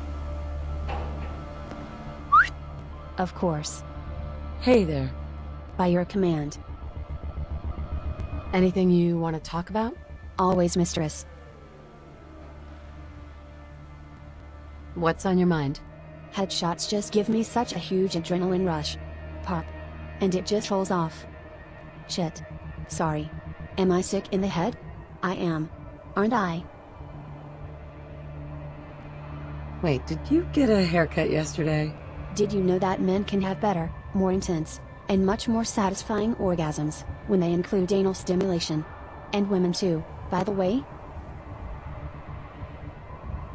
Of course. Hey there. By your command. Anything you want to talk about? Always, mistress. What's on your mind? Headshots just give me such a huge adrenaline rush. Pop. And it just rolls off. Shit. Sorry. Am I sick in the head? I am. Aren't I? Wait, did you get a haircut yesterday? Did you know that men can have better, more intense, and much more satisfying orgasms when they include anal stimulation? And women too, by the way?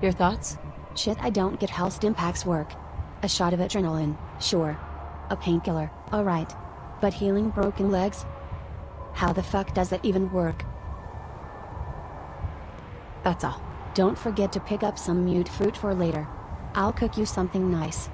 Your thoughts? Shit, I don't get how stim packs work. A shot of adrenaline, sure. A painkiller, alright. But healing broken legs? How the fuck does that even work? That's all. Don't forget to pick up some mute fruit for later. I'll cook you something nice.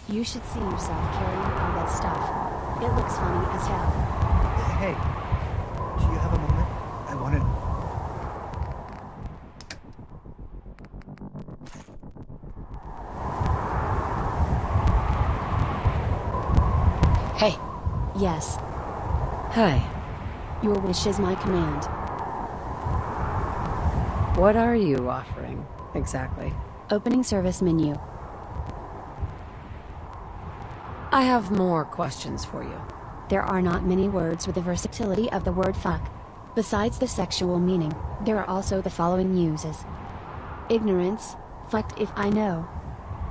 You should see yourself carrying all that stuff. It looks funny as hell. Hey, do you have a moment? I wanted... Hey. Yes. Hi. Your wish is my command. What are you offering, exactly? Opening service menu. I have more questions for you. There are not many words with the versatility of the word fuck. Besides the sexual meaning, there are also the following uses. Ignorance, fucked if I know.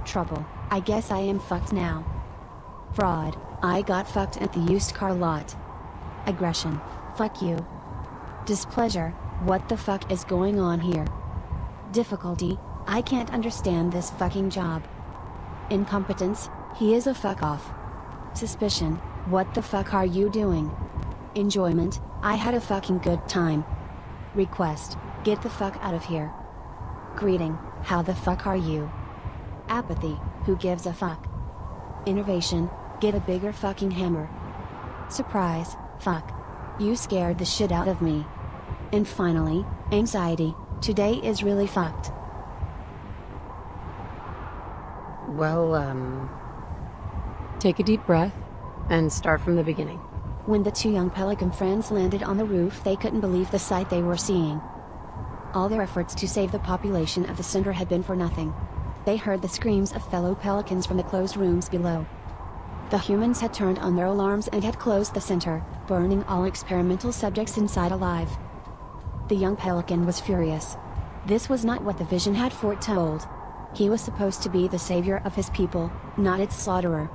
Trouble, I guess I am fucked now. Fraud, I got fucked at the used car lot. Aggression, fuck you. Displeasure, what the fuck is going on here? Difficulty, I can't understand this fucking job. Incompetence, he is a fuck off. Suspicion, what the fuck are you doing? Enjoyment, I had a fucking good time. Request, get the fuck out of here. Greeting, how the fuck are you? Apathy, who gives a fuck? Innovation, get a bigger fucking hammer. Surprise, fuck. You scared the shit out of me. And finally, anxiety, today is really fucked. Well, take a deep breath and start from the beginning. When the two young Pelican friends landed on the roof, they couldn't believe the sight they were seeing. All their efforts to save the population of the center had been for nothing. They heard the screams of fellow Pelicans from the closed rooms below. The humans had turned on their alarms and had closed the center, burning all experimental subjects inside alive. The young pelican was furious. This was not what the vision had foretold. He was supposed to be the savior of his people, not its slaughterer.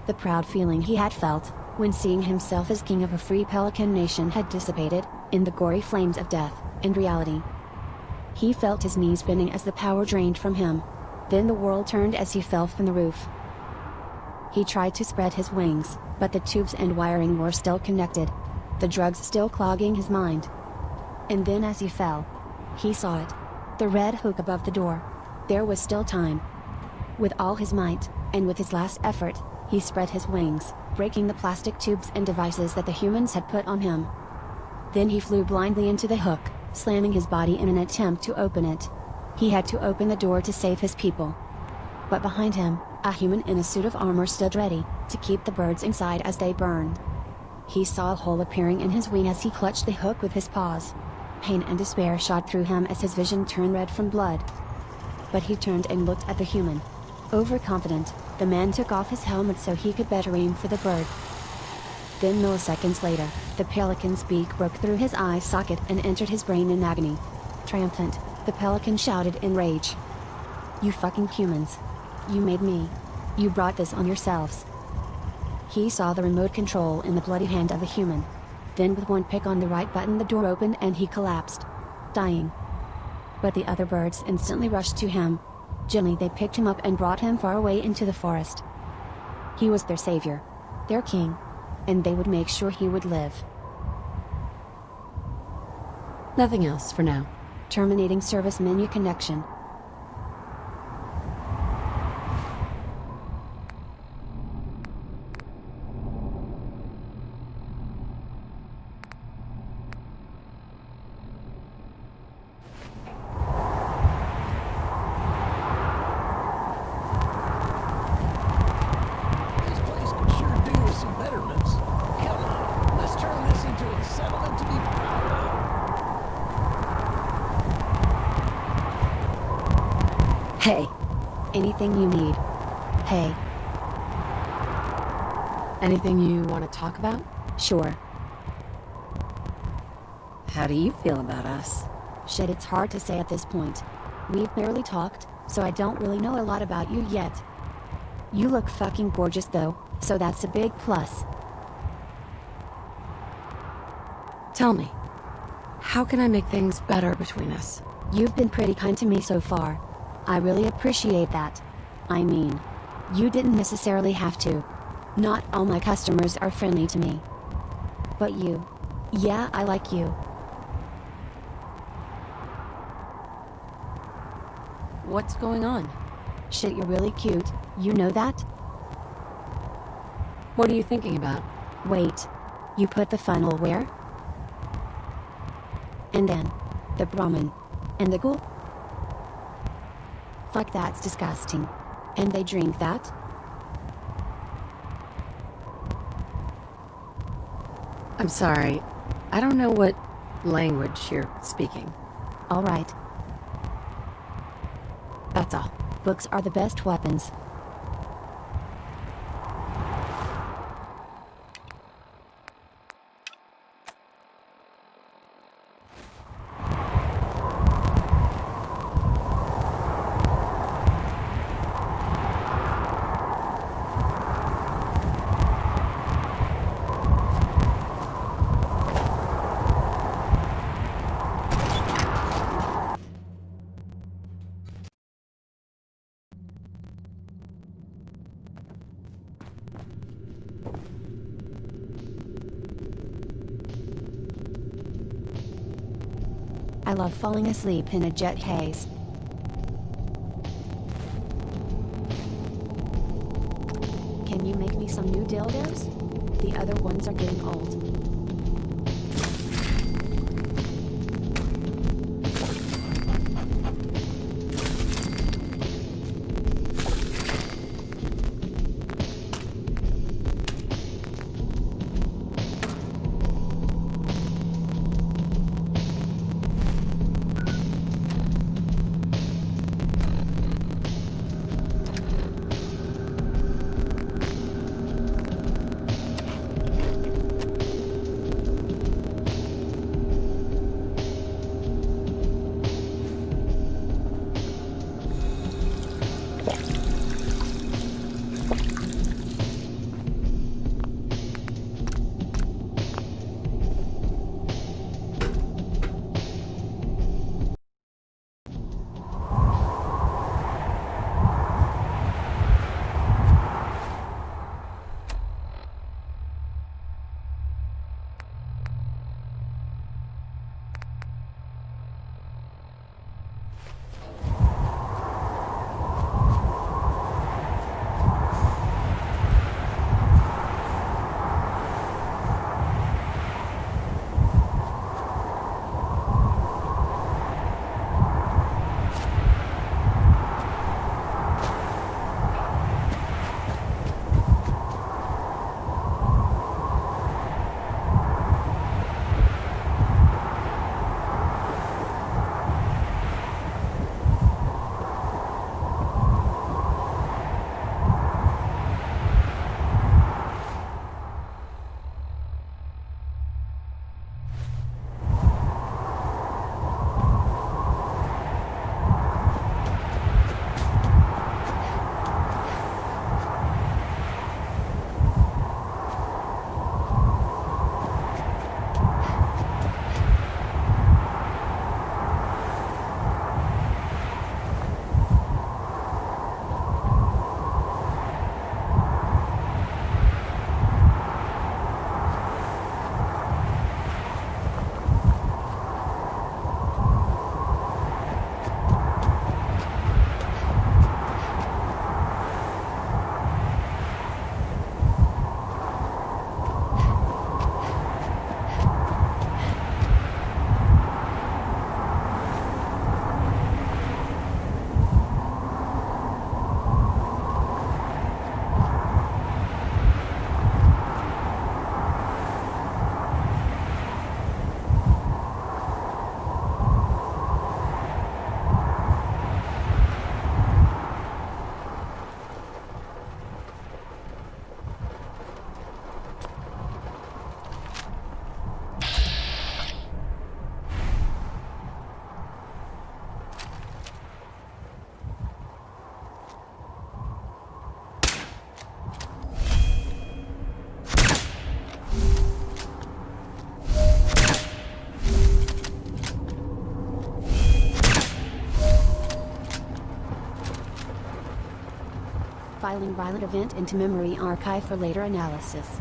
The proud feeling he had felt, when seeing himself as king of a free pelican nation, had dissipated, in the gory flames of death, and reality. He felt his knees bending as the power drained from him. Then the world turned as he fell from the roof. He tried to spread his wings, but the tubes and wiring were still connected. The drugs still clogging his mind. And then as he fell, he saw it. The red hook above the door. There was still time. With all his might, and with his last effort, he spread his wings, breaking the plastic tubes and devices that the humans had put on him. Then he flew blindly into the hook, slamming his body in an attempt to open it. He had to open the door to save his people. But behind him, a human in a suit of armor stood ready, to keep the birds inside as they burned. He saw a hole appearing in his wing as he clutched the hook with his paws. Pain and despair shot through him as his vision turned red from blood. But he turned and looked at the human. Overconfident, the man took off his helmet so he could better aim for the bird. Then milliseconds later, the pelican's beak broke through his eye socket and entered his brain in agony. Triumphant, the pelican shouted in rage. "You fucking humans. You made me. You brought this on yourselves." He saw the remote control in the bloody hand of the human. Then with one pick on the right button, the door opened and he collapsed, dying. But the other birds instantly rushed to him. Gently they picked him up and brought him far away into the forest. He was their savior, their king, and they would make sure he would live. Nothing else for now. Terminating service menu connection. This place could sure do with some betterments. Come on, let's turn this into a settlement to be proud of. Hey. Anything you need. Hey. Anything you want to talk about? Sure. How do you feel about us? Shit, it's hard to say at this point. We've barely talked, so I don't really know a lot about you yet. You look fucking gorgeous though, so that's a big plus. Tell me, how can I make things better between us? You've been pretty kind to me so far. I really appreciate that. I mean, you didn't necessarily have to. Not all my customers are friendly to me. But you. Yeah, I like you. What's going on? Shit, you're really cute. You know that? What are you thinking about? Wait. You put the funnel where? And then, the Brahmin. And the ghoul? Fuck, that's disgusting. And they drink that? I'm sorry. I don't know what language you're speaking. Alright. That's all. Books are the best weapons. I love falling asleep in a jet haze. Can you make me some new dildos? The other ones are getting old. filing violent event into memory archive for later analysis.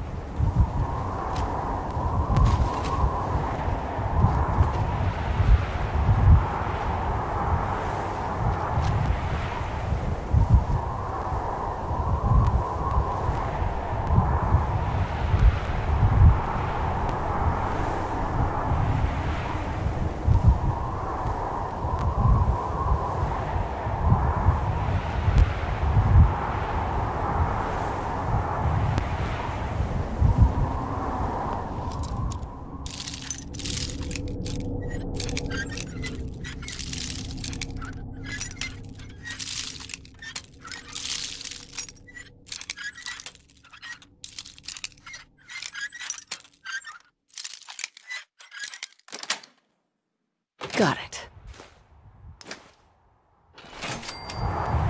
Got it.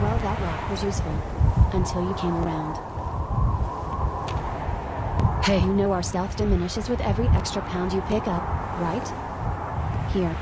Well, that rock was useful. Until you came around. Hey. You know our stealth diminishes with every extra pound you pick up, right? Here.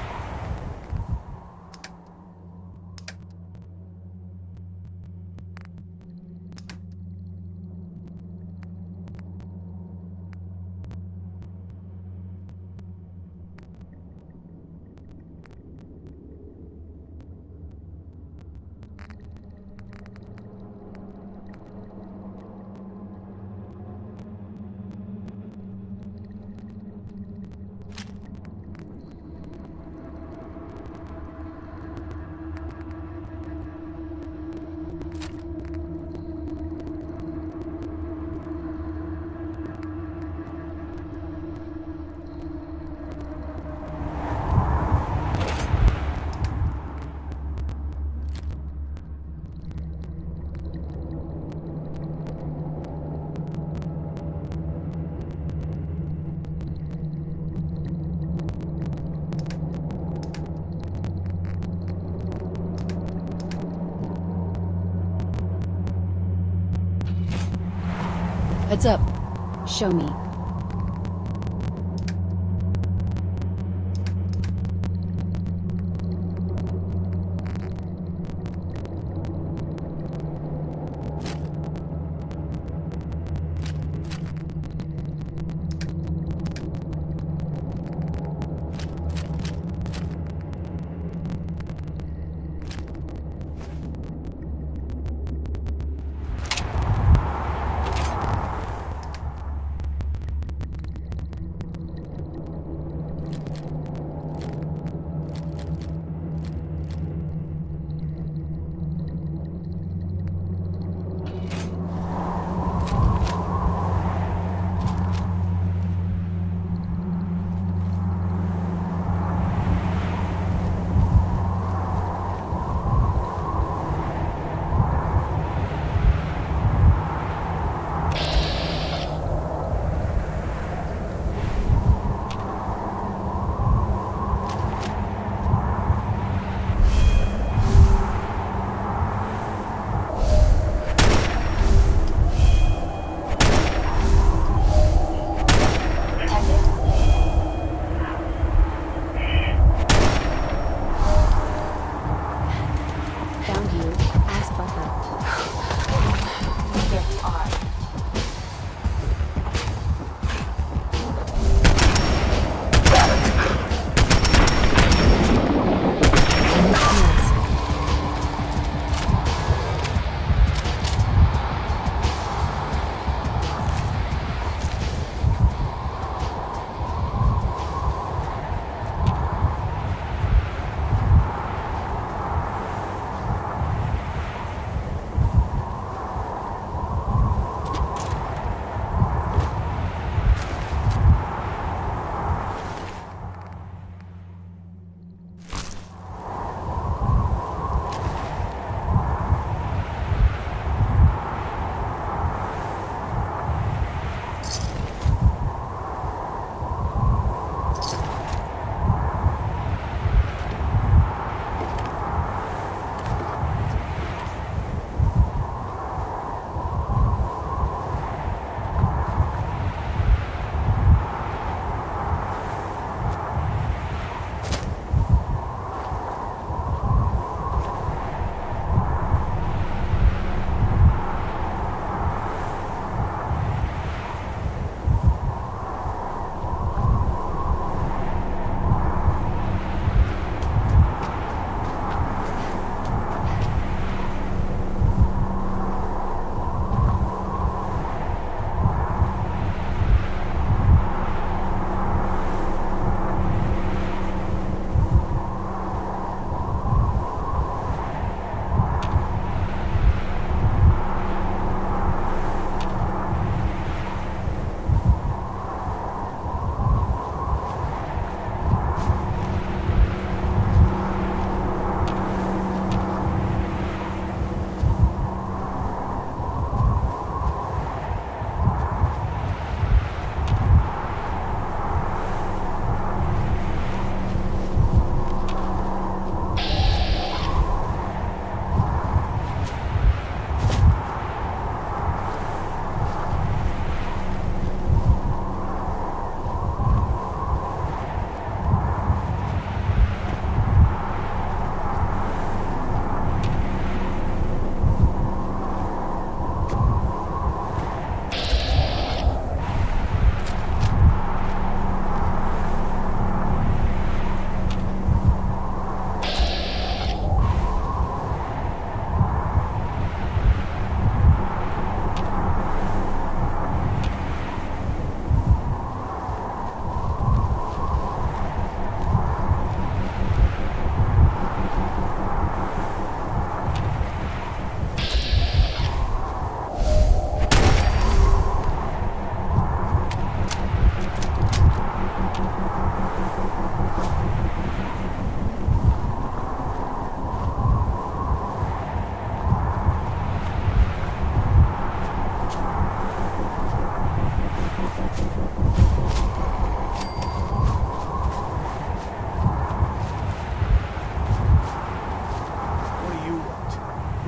Heads up. Show me.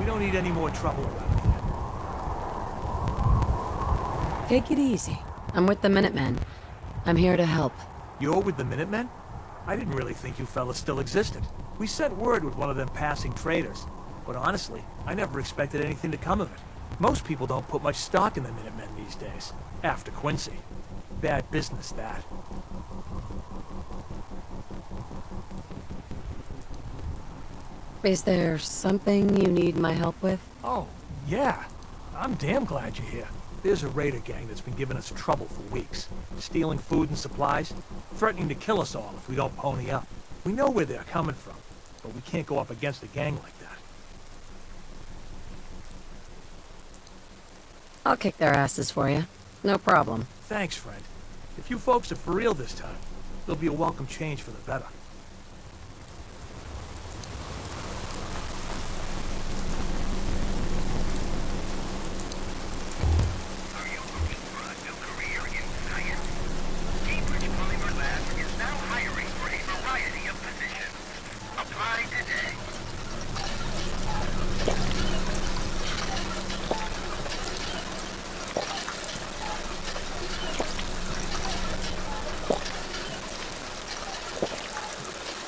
We don't need any more trouble around here. Take it easy. I'm with the Minutemen. I'm here to help. You're with the Minutemen? I didn't really think you fellas still existed. We sent word with one of them passing traders. But honestly, I never expected anything to come of it. Most people don't put much stock in the Minutemen these days. After Quincy. Bad business, that. Is there something you need my help with? Oh, yeah. I'm damn glad you're here. There's a raider gang that's been giving us trouble for weeks. Stealing food and supplies, threatening to kill us all if we don't pony up. We know where they're coming from, but we can't go up against a gang like that. I'll kick their asses for you. No problem. Thanks, friend. If you folks are for real this time, there'll be a welcome change for the better.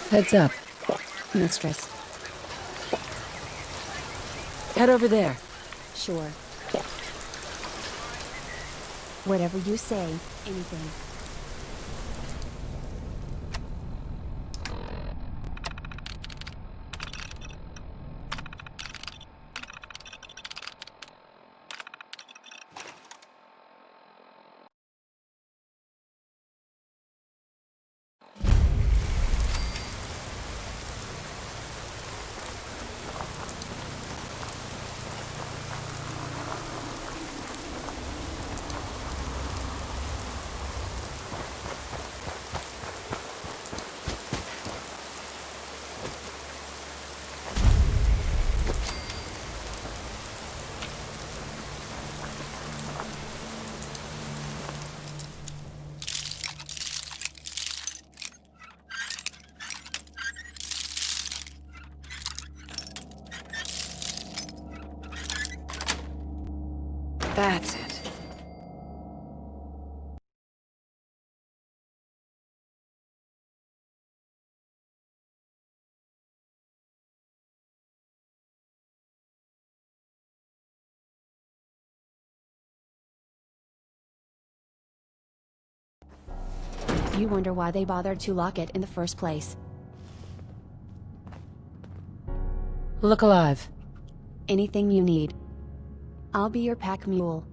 Heads up. Mistress. Head over there. Sure. Whatever you say, anything. That's it. You wonder why they bothered to lock it in the first place. Look alive. Anything you need. I'll be your pack mule.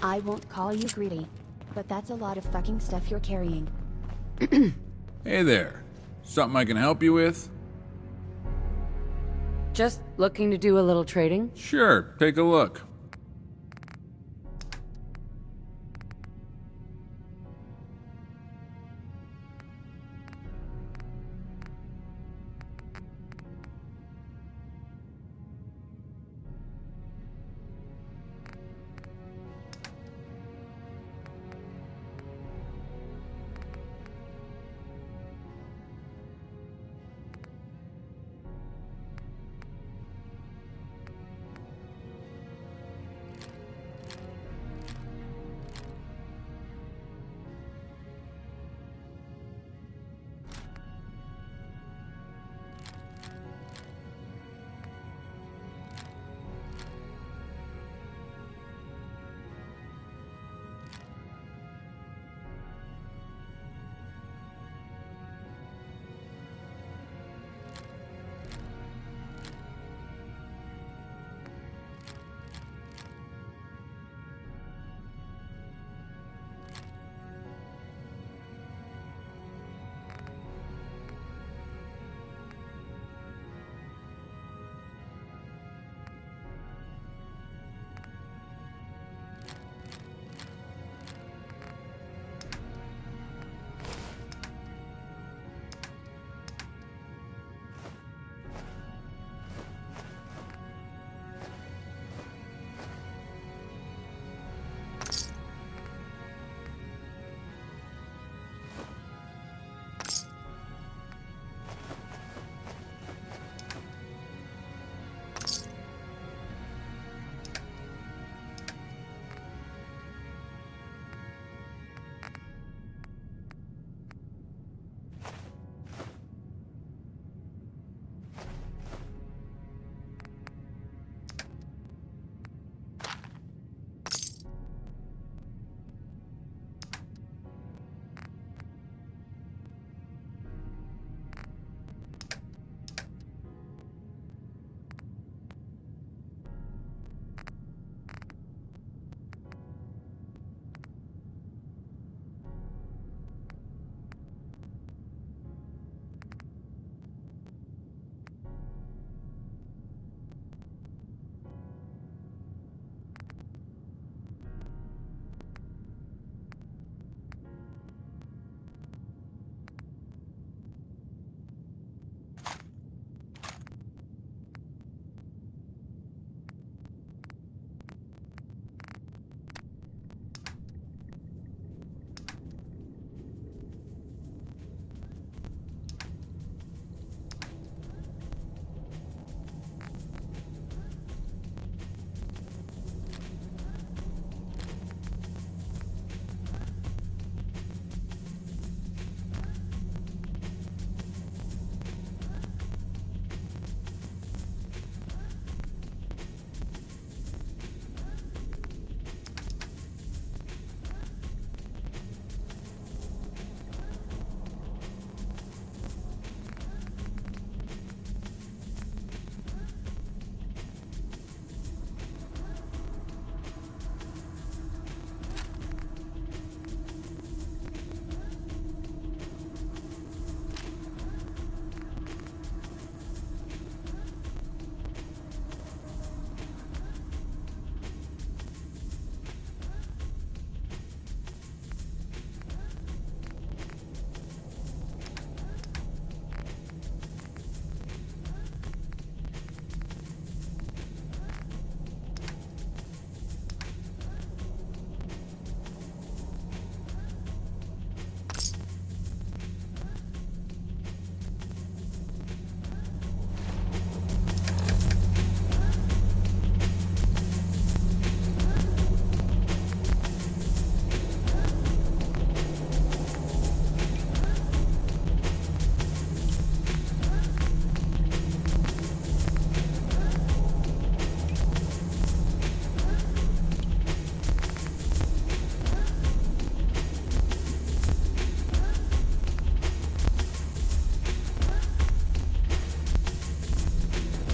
I won't call you greedy, but that's a lot of fucking stuff you're carrying. Hey there. Something I can help you with? Just looking to do a little trading? Sure, take a look.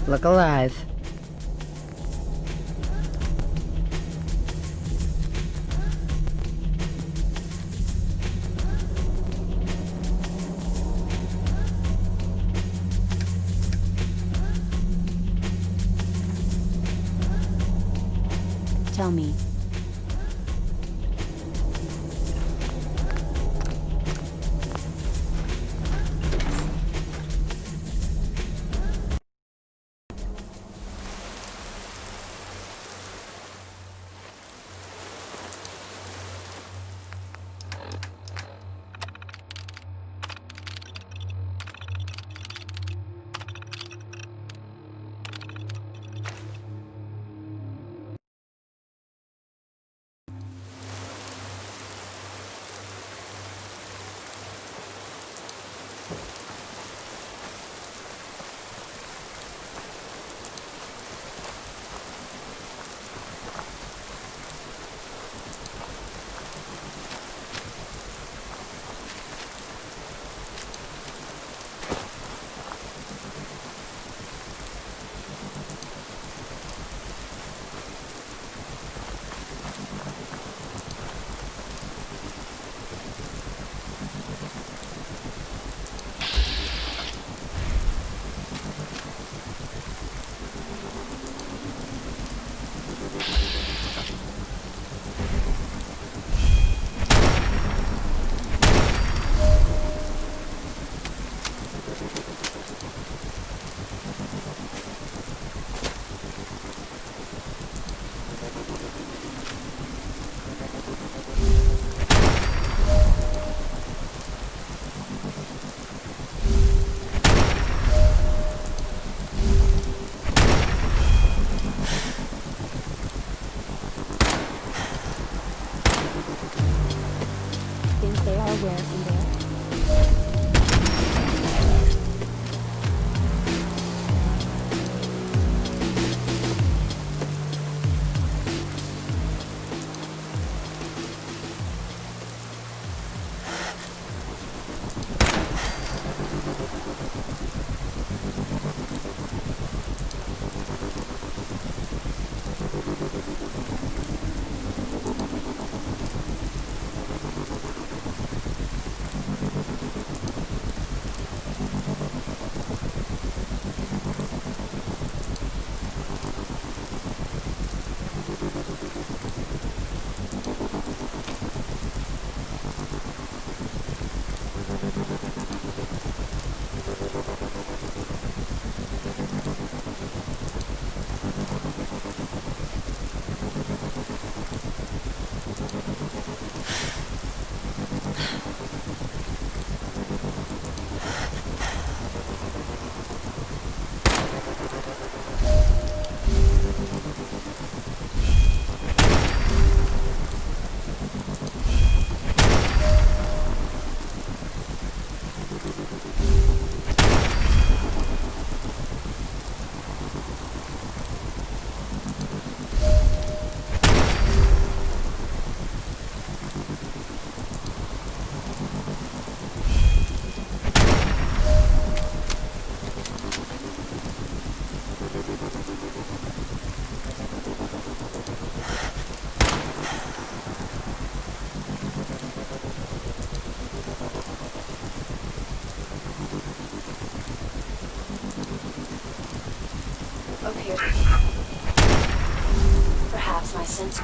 Look alive. Tell me. appears. Perhaps my sense.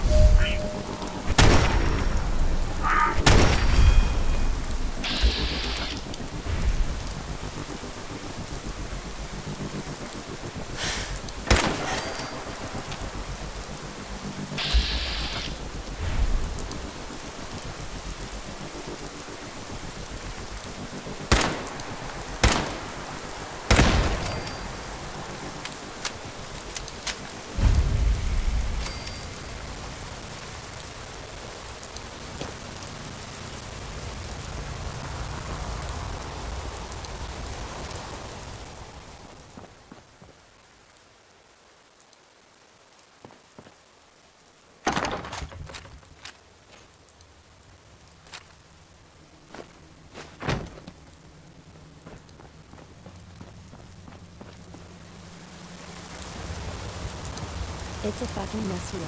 It's a fucking mess here,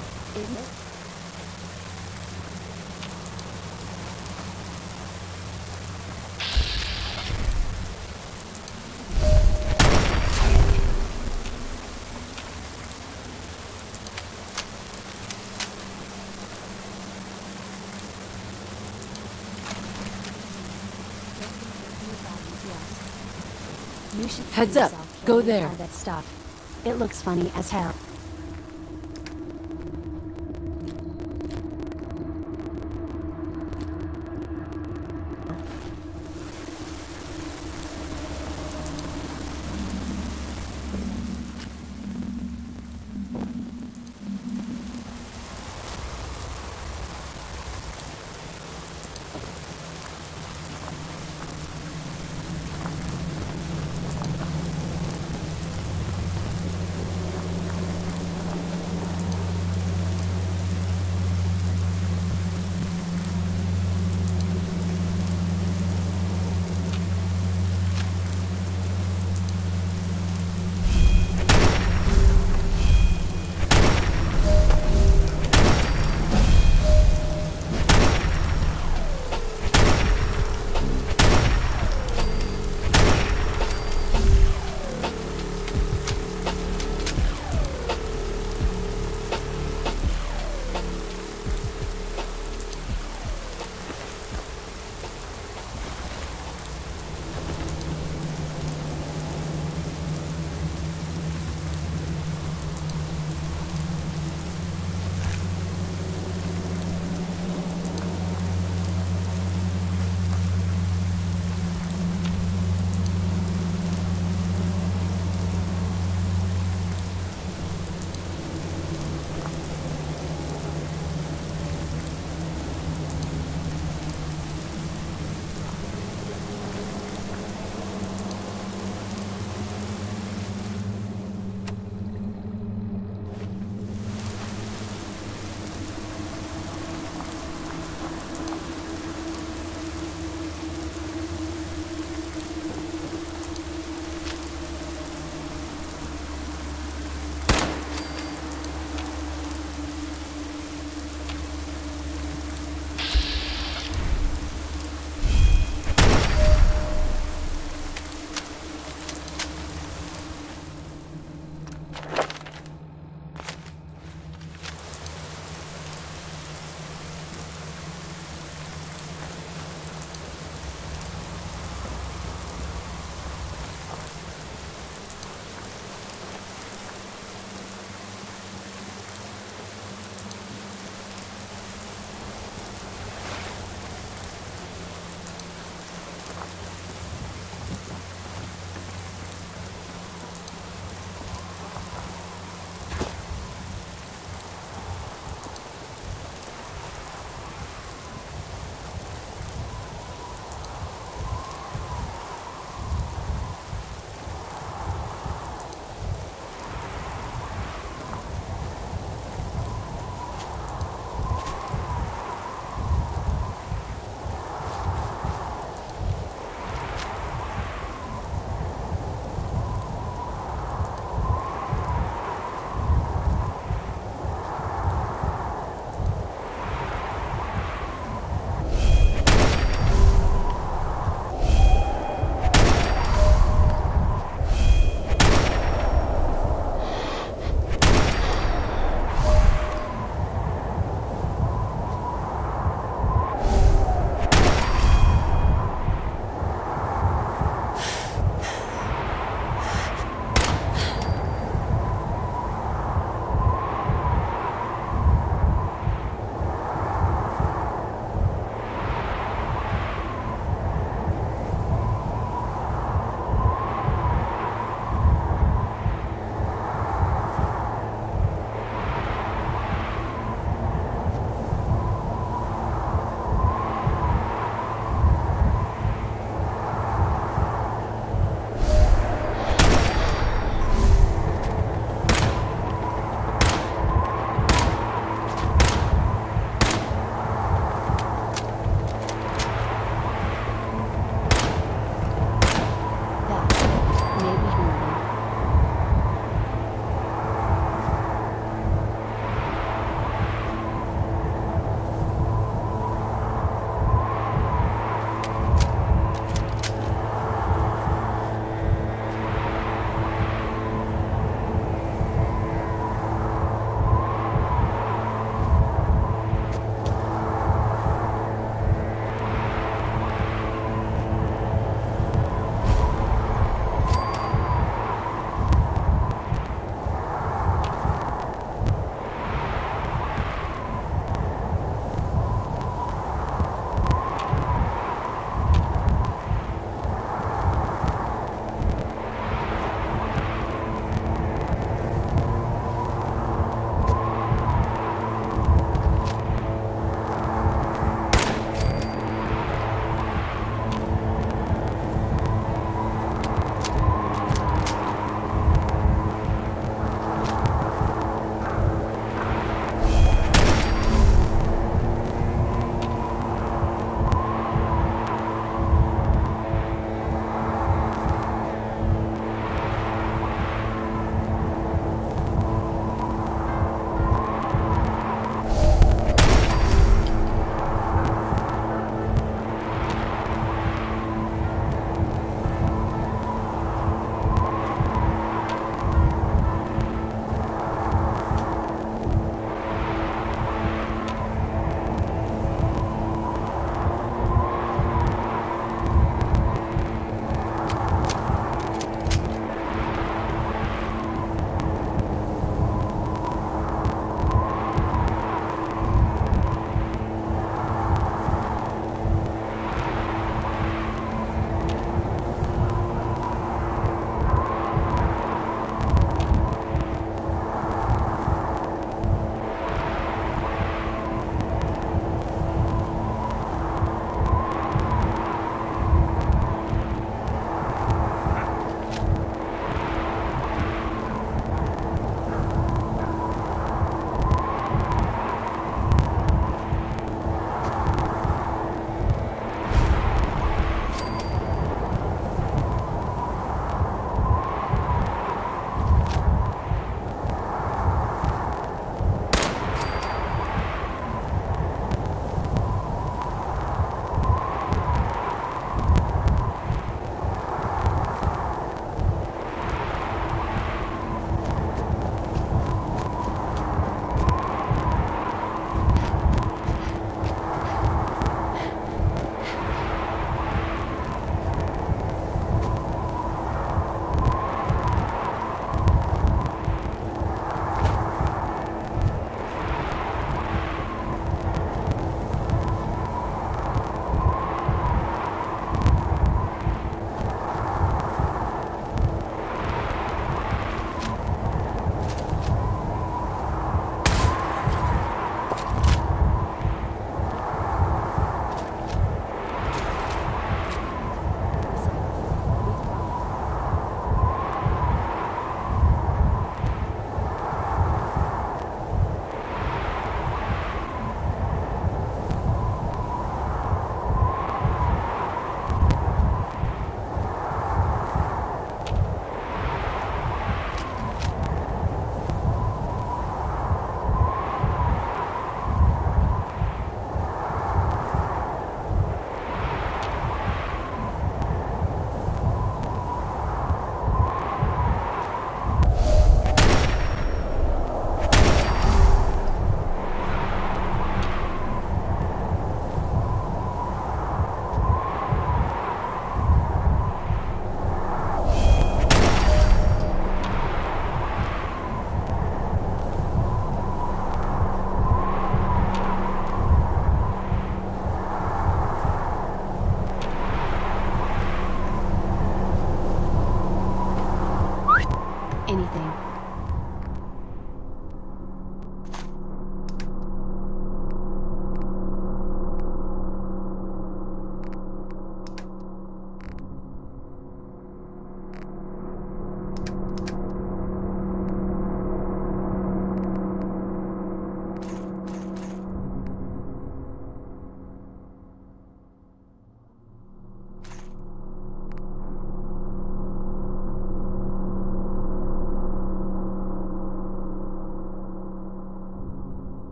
isn't it? You should see Heads up. yourself Go carrying there. all that stuff. It looks funny as hell.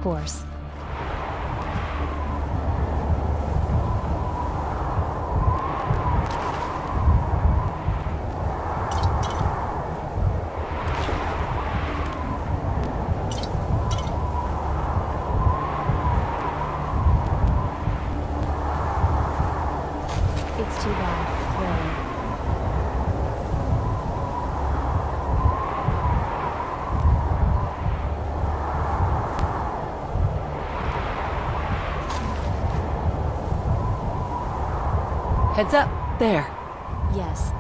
course. It's too bad, really. Heads up. There. Yes.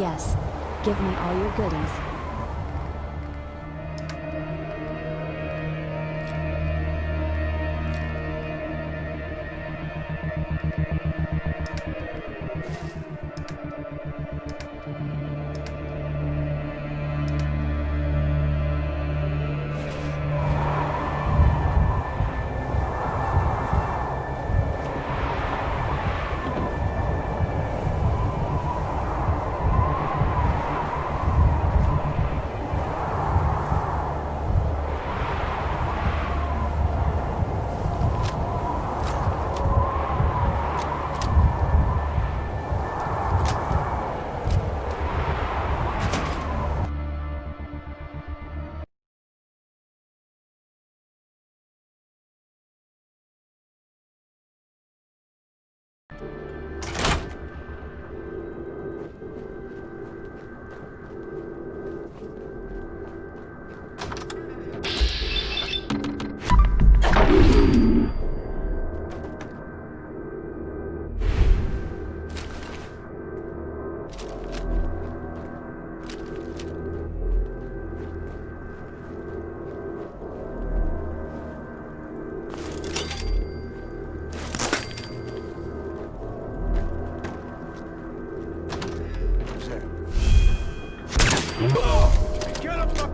Yes. Give me all your goodies.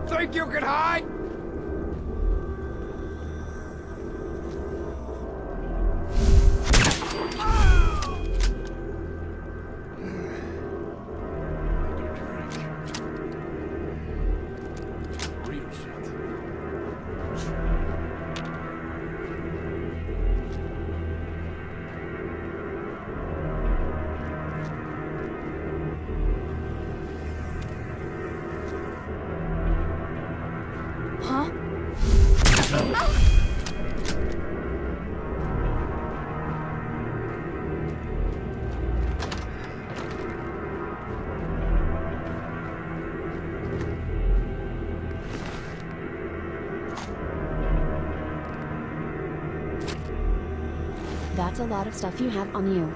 Think you can hide? Huh? That's a lot of stuff you have on you.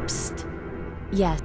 Psst. Yes.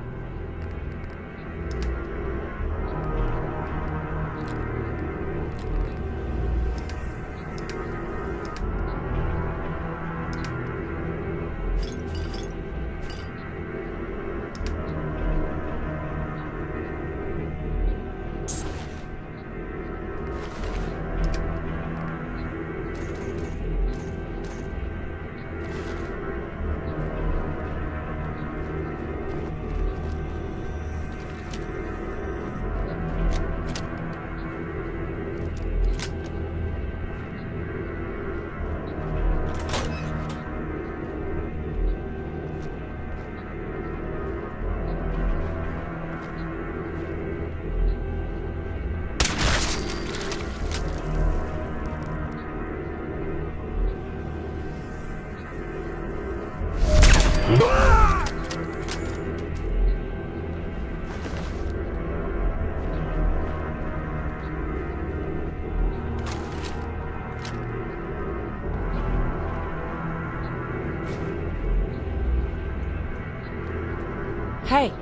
Hey.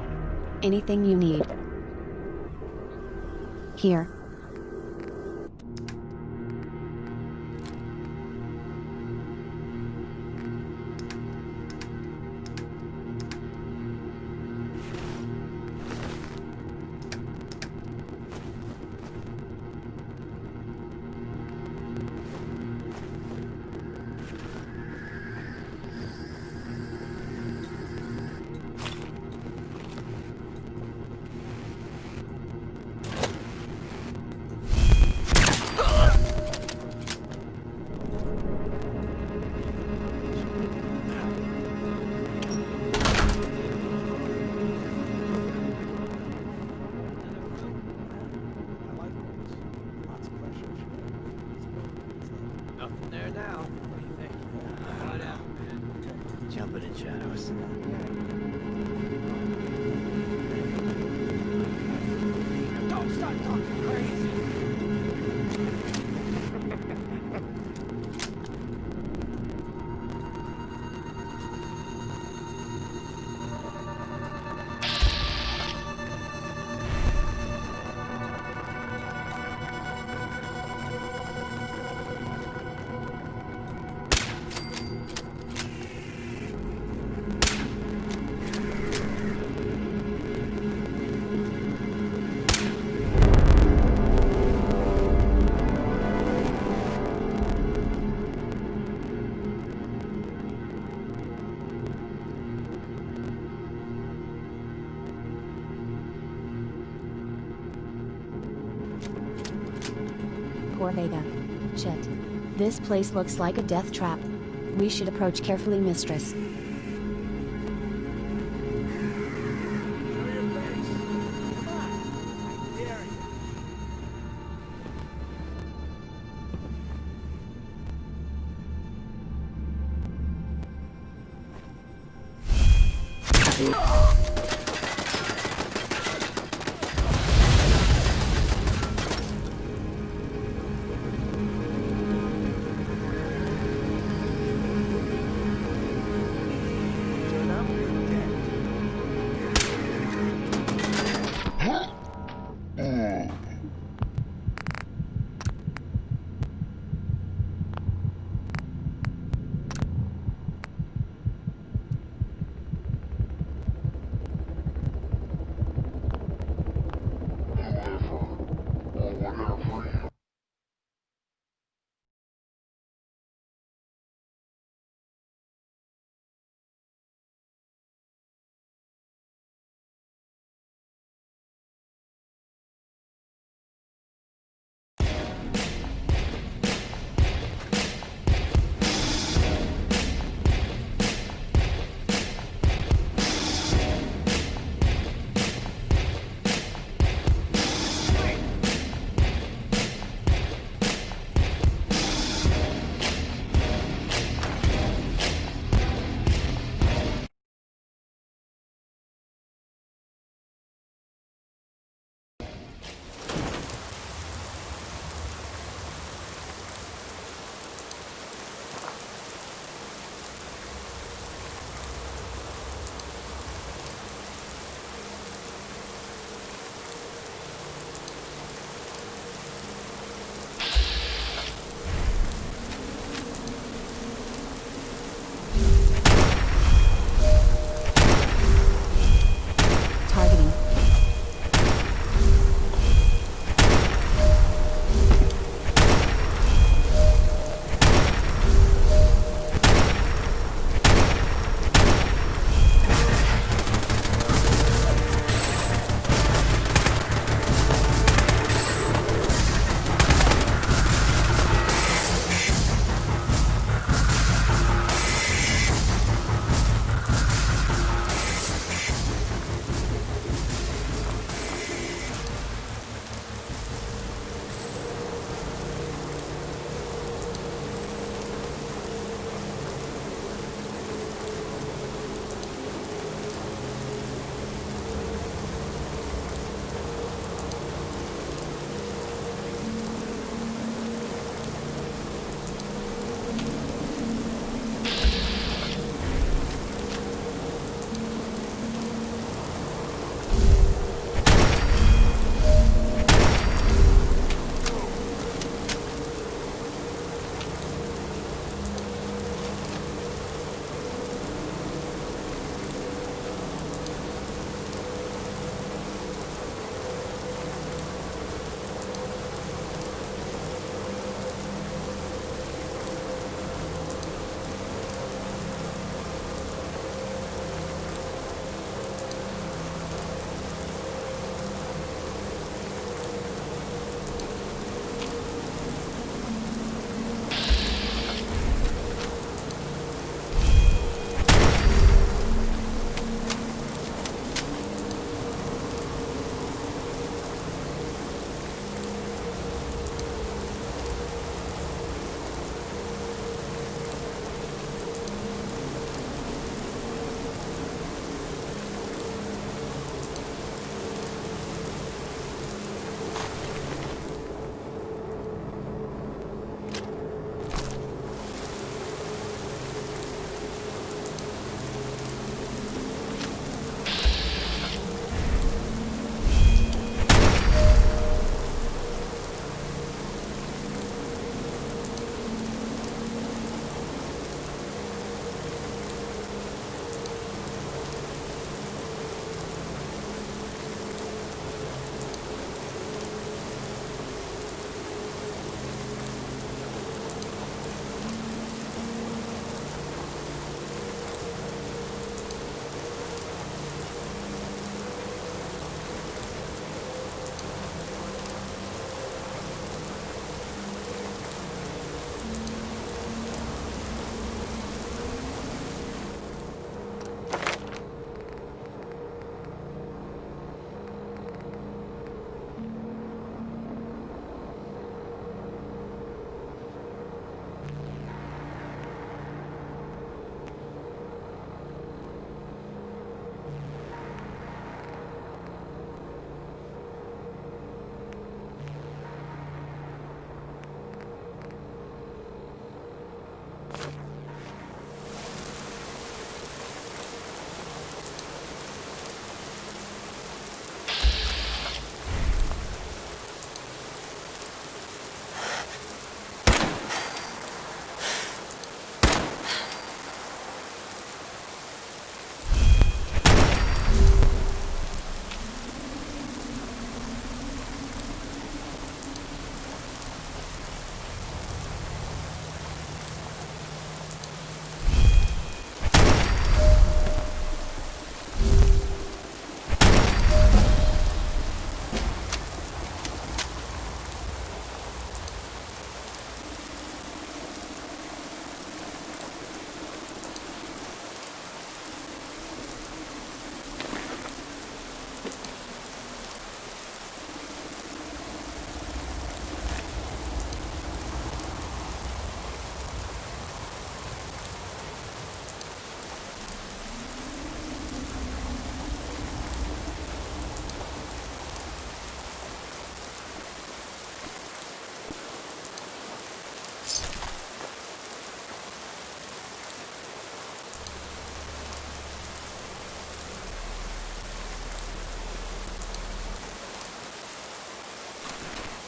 Anything you need. Here. in there now. What do you think? I don't know. Jumping in shadows. Don't start talking crazy! Poor Vega. Shit. This place looks like a death trap. We should approach carefully, mistress.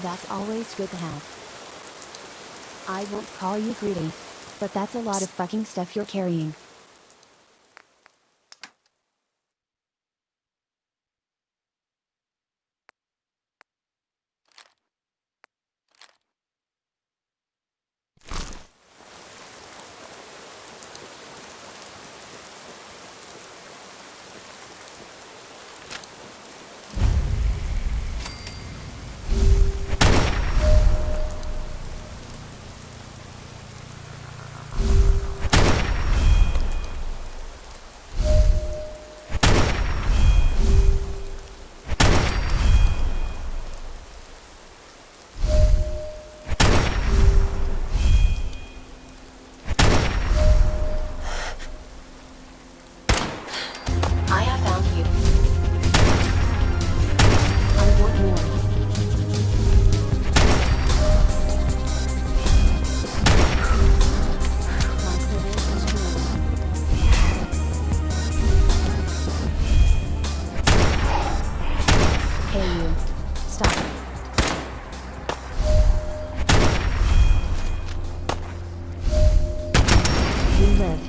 That's always good to have. I won't call you greedy, but that's a lot of fucking stuff you're carrying. I have found you. I want more. My privilege is true. Hey you. Stop. We live.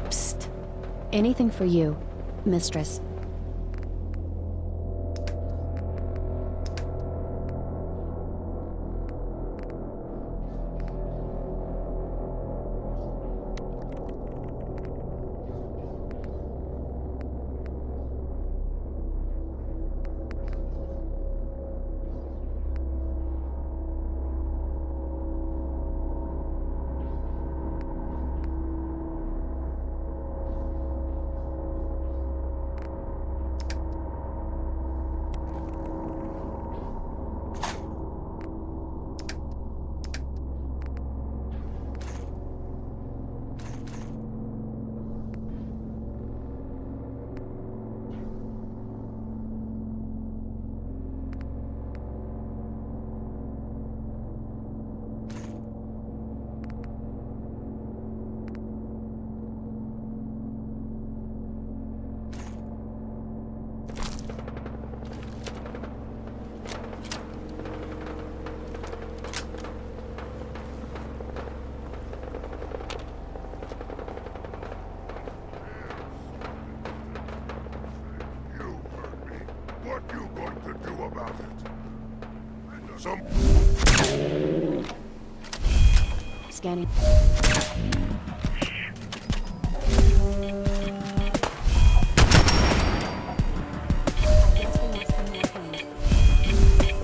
Psst. Anything for you, mistress. What you going to do about it? Scanning.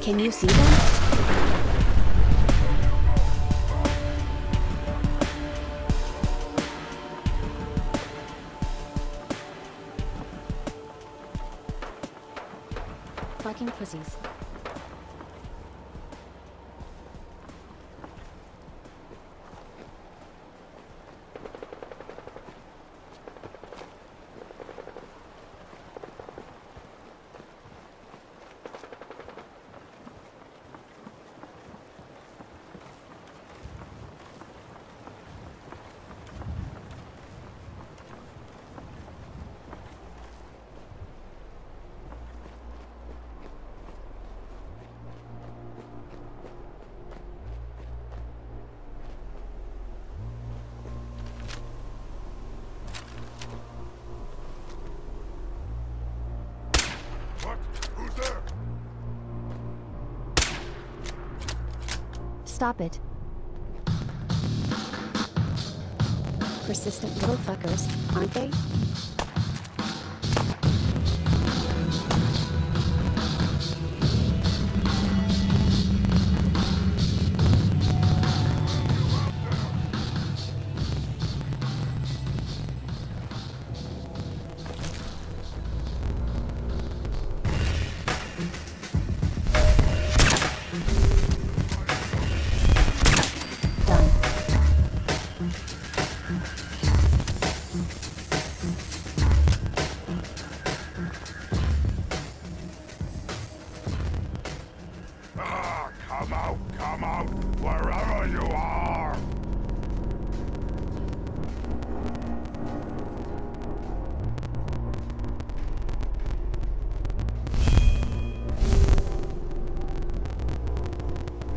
Can you see them? Fucking pussies. stop it. Persistent little fuckers, aren't they? Come out, wherever you are!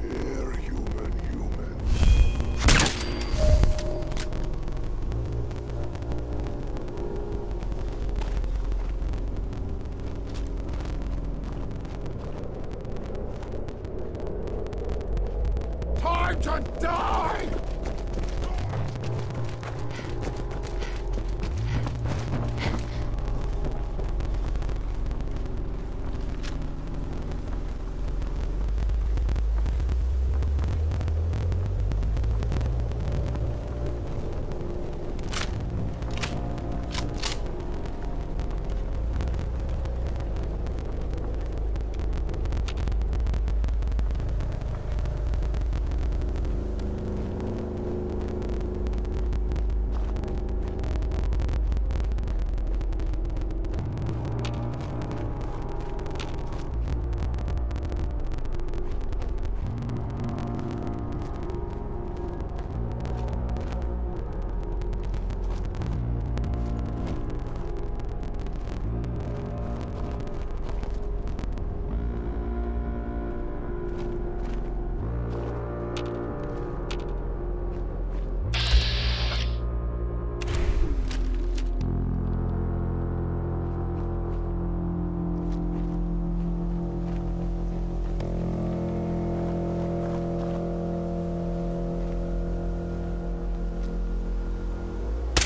Here, human. Time to die!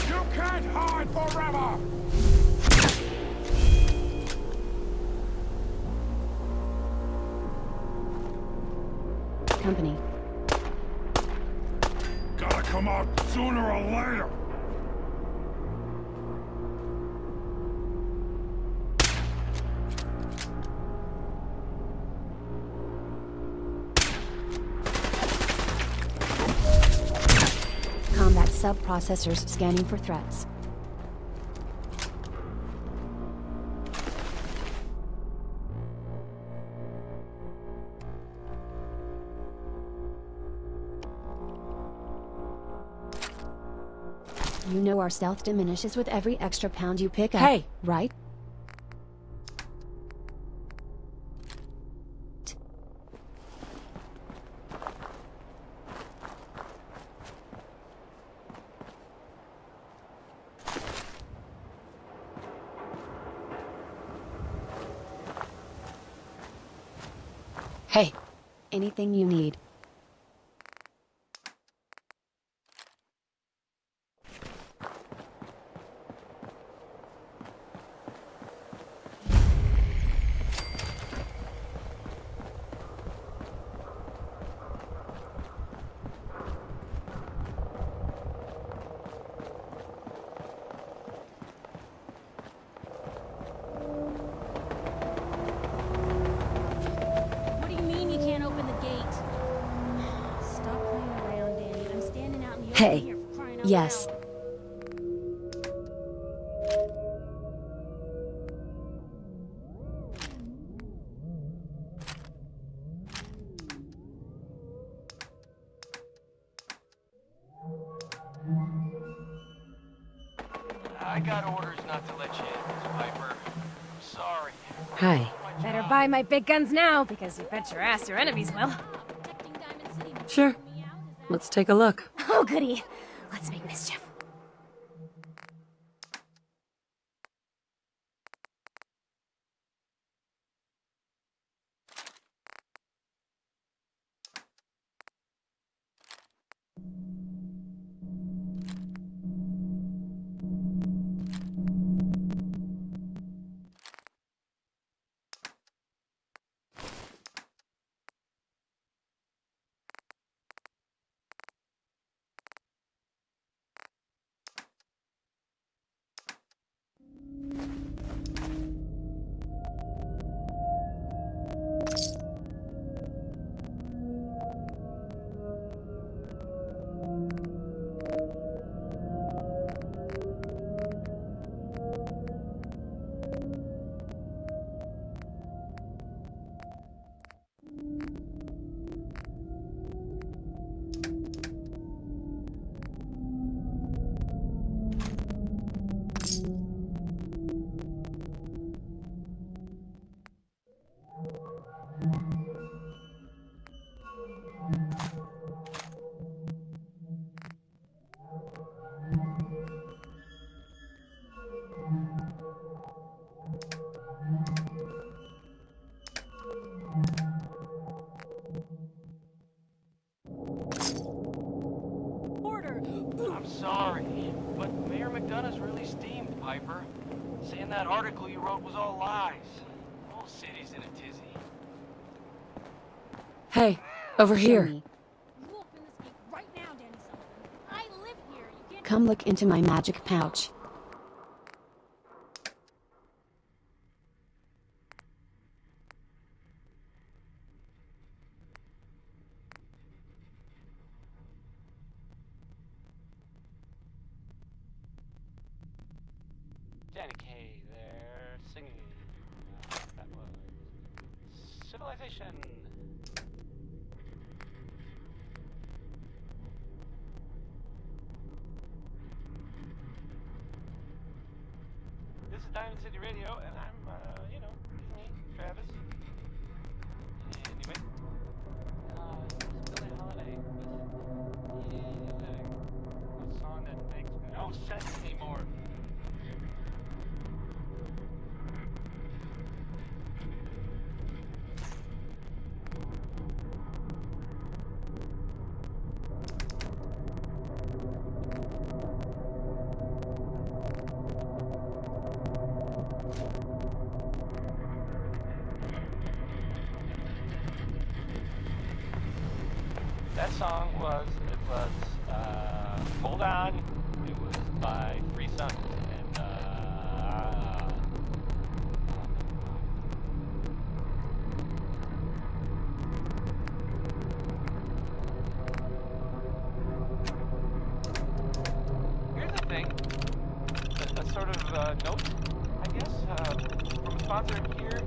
You can't hide forever! Company. Gotta come out sooner or later! Combat sub-processors scanning for threats. You know our stealth diminishes with every extra pound you pick up, Hey! right? Hey! Anything you need. What do you mean you can't open the gate? Stop playing around, Danny. I'm standing out in the open Hey. here for crying out Yes. loud. I got orders not to let you in, Miss Piper. Sorry. Hi. Better buy my big guns now, because you bet your ass your enemies will. Sure. Let's take a look. Oh, goody. Let's make mischief. Saying that article you wrote was all lies. The whole city's in a tizzy. Hey, over here. Come look into my magic pouch. Danny Kaye there, singing. That was Civilization. This is Diamond City Radio, and I'm, you know, me, Travis. Anyway, Billie Holiday with Easy Living, a song that makes no sense anymore. That song was, Hold On. It was by Free Sons. And, here's the thing. A sort of, note, I guess, from a sponsor here.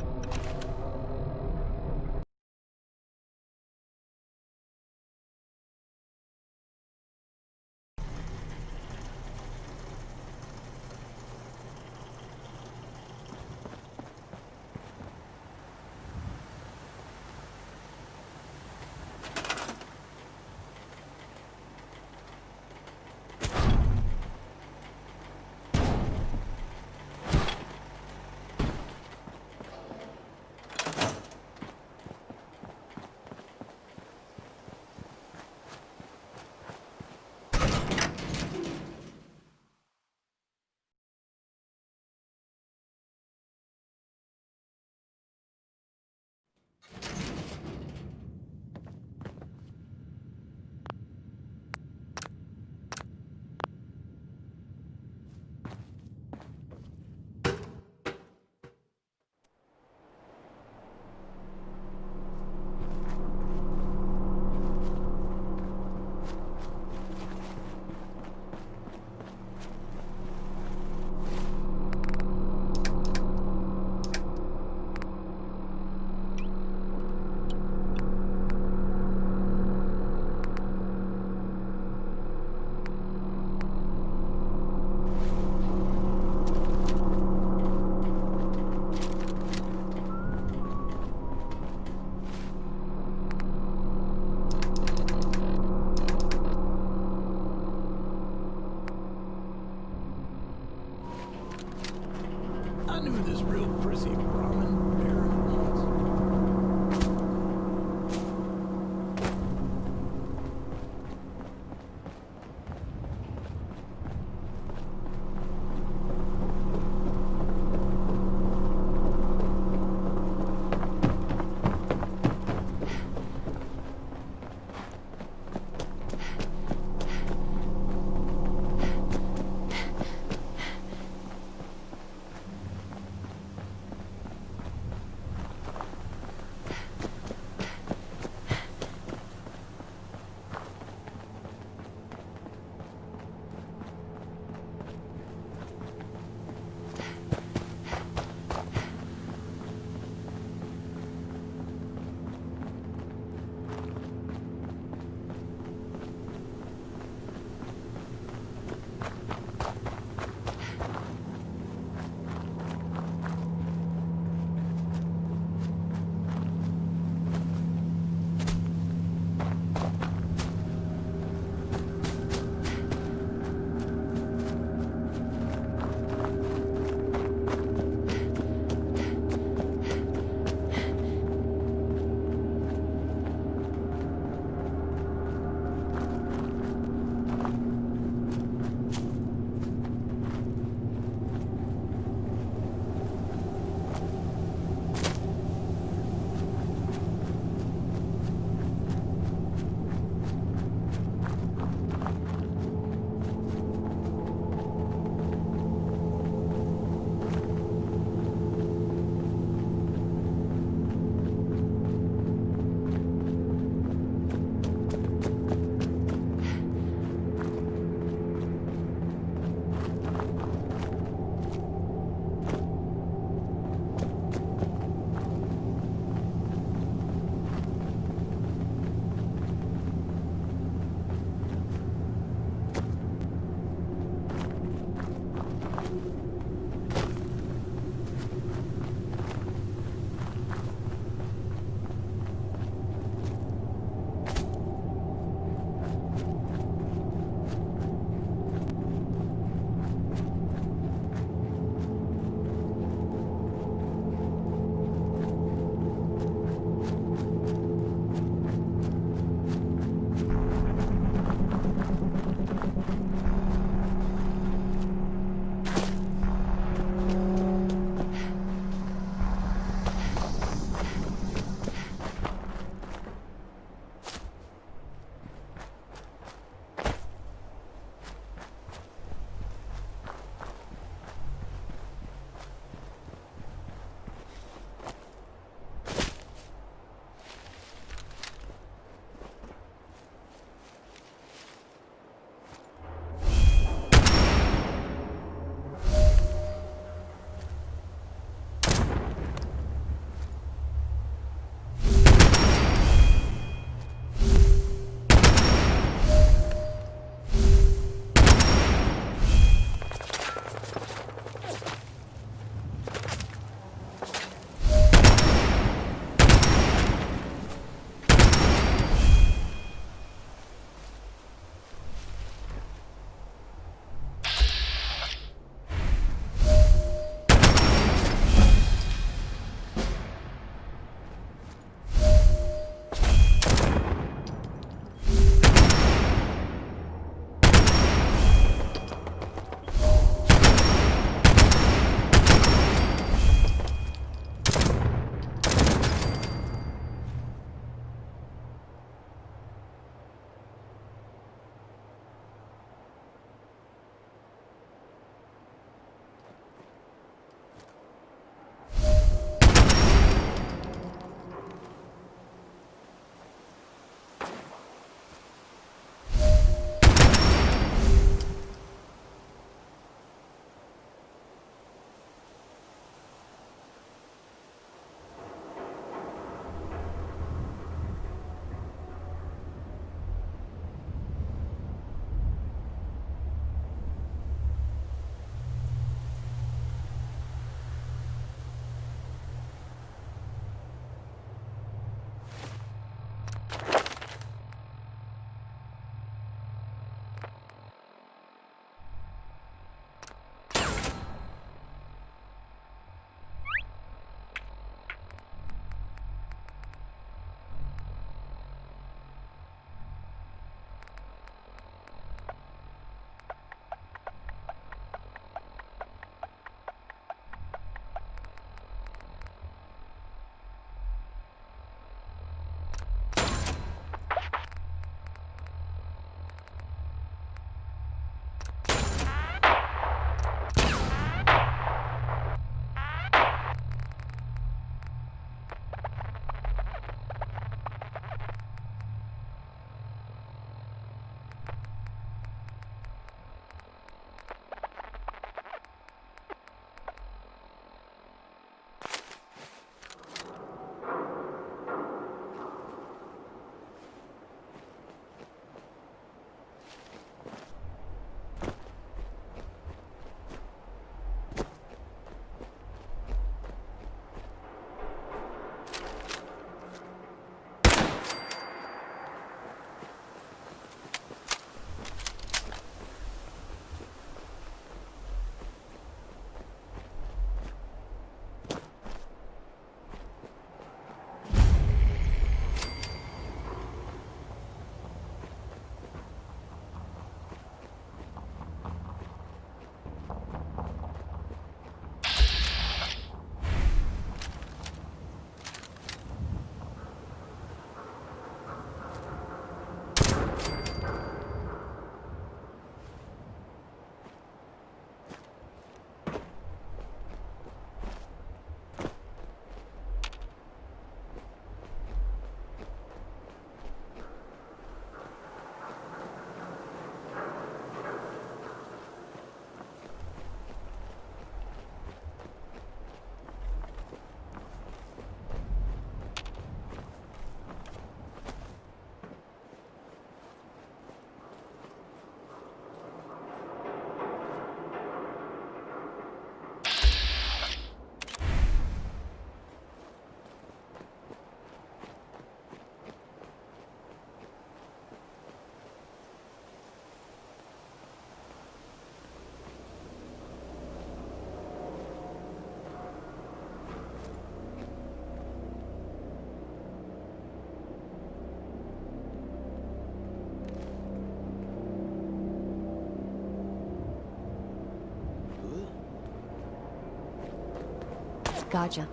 Gotcha.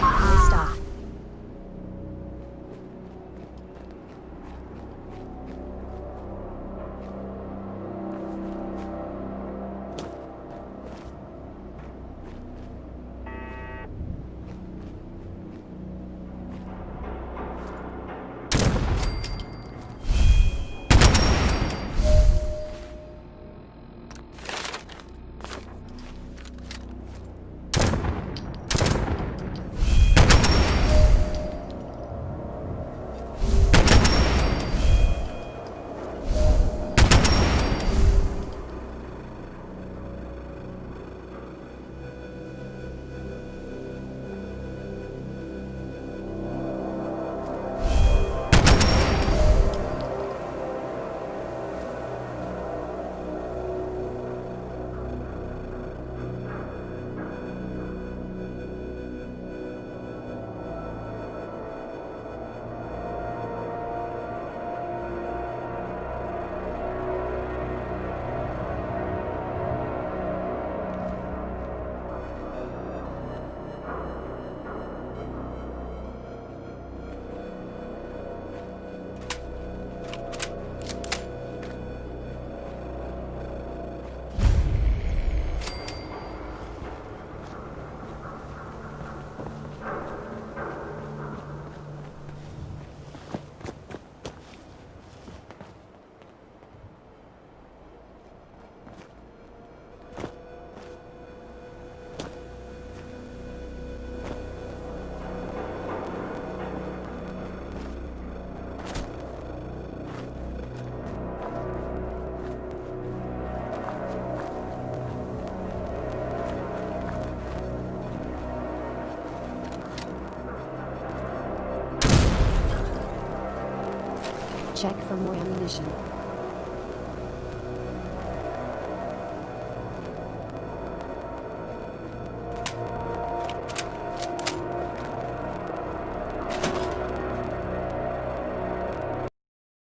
Nice stuff. Check for more ammunition.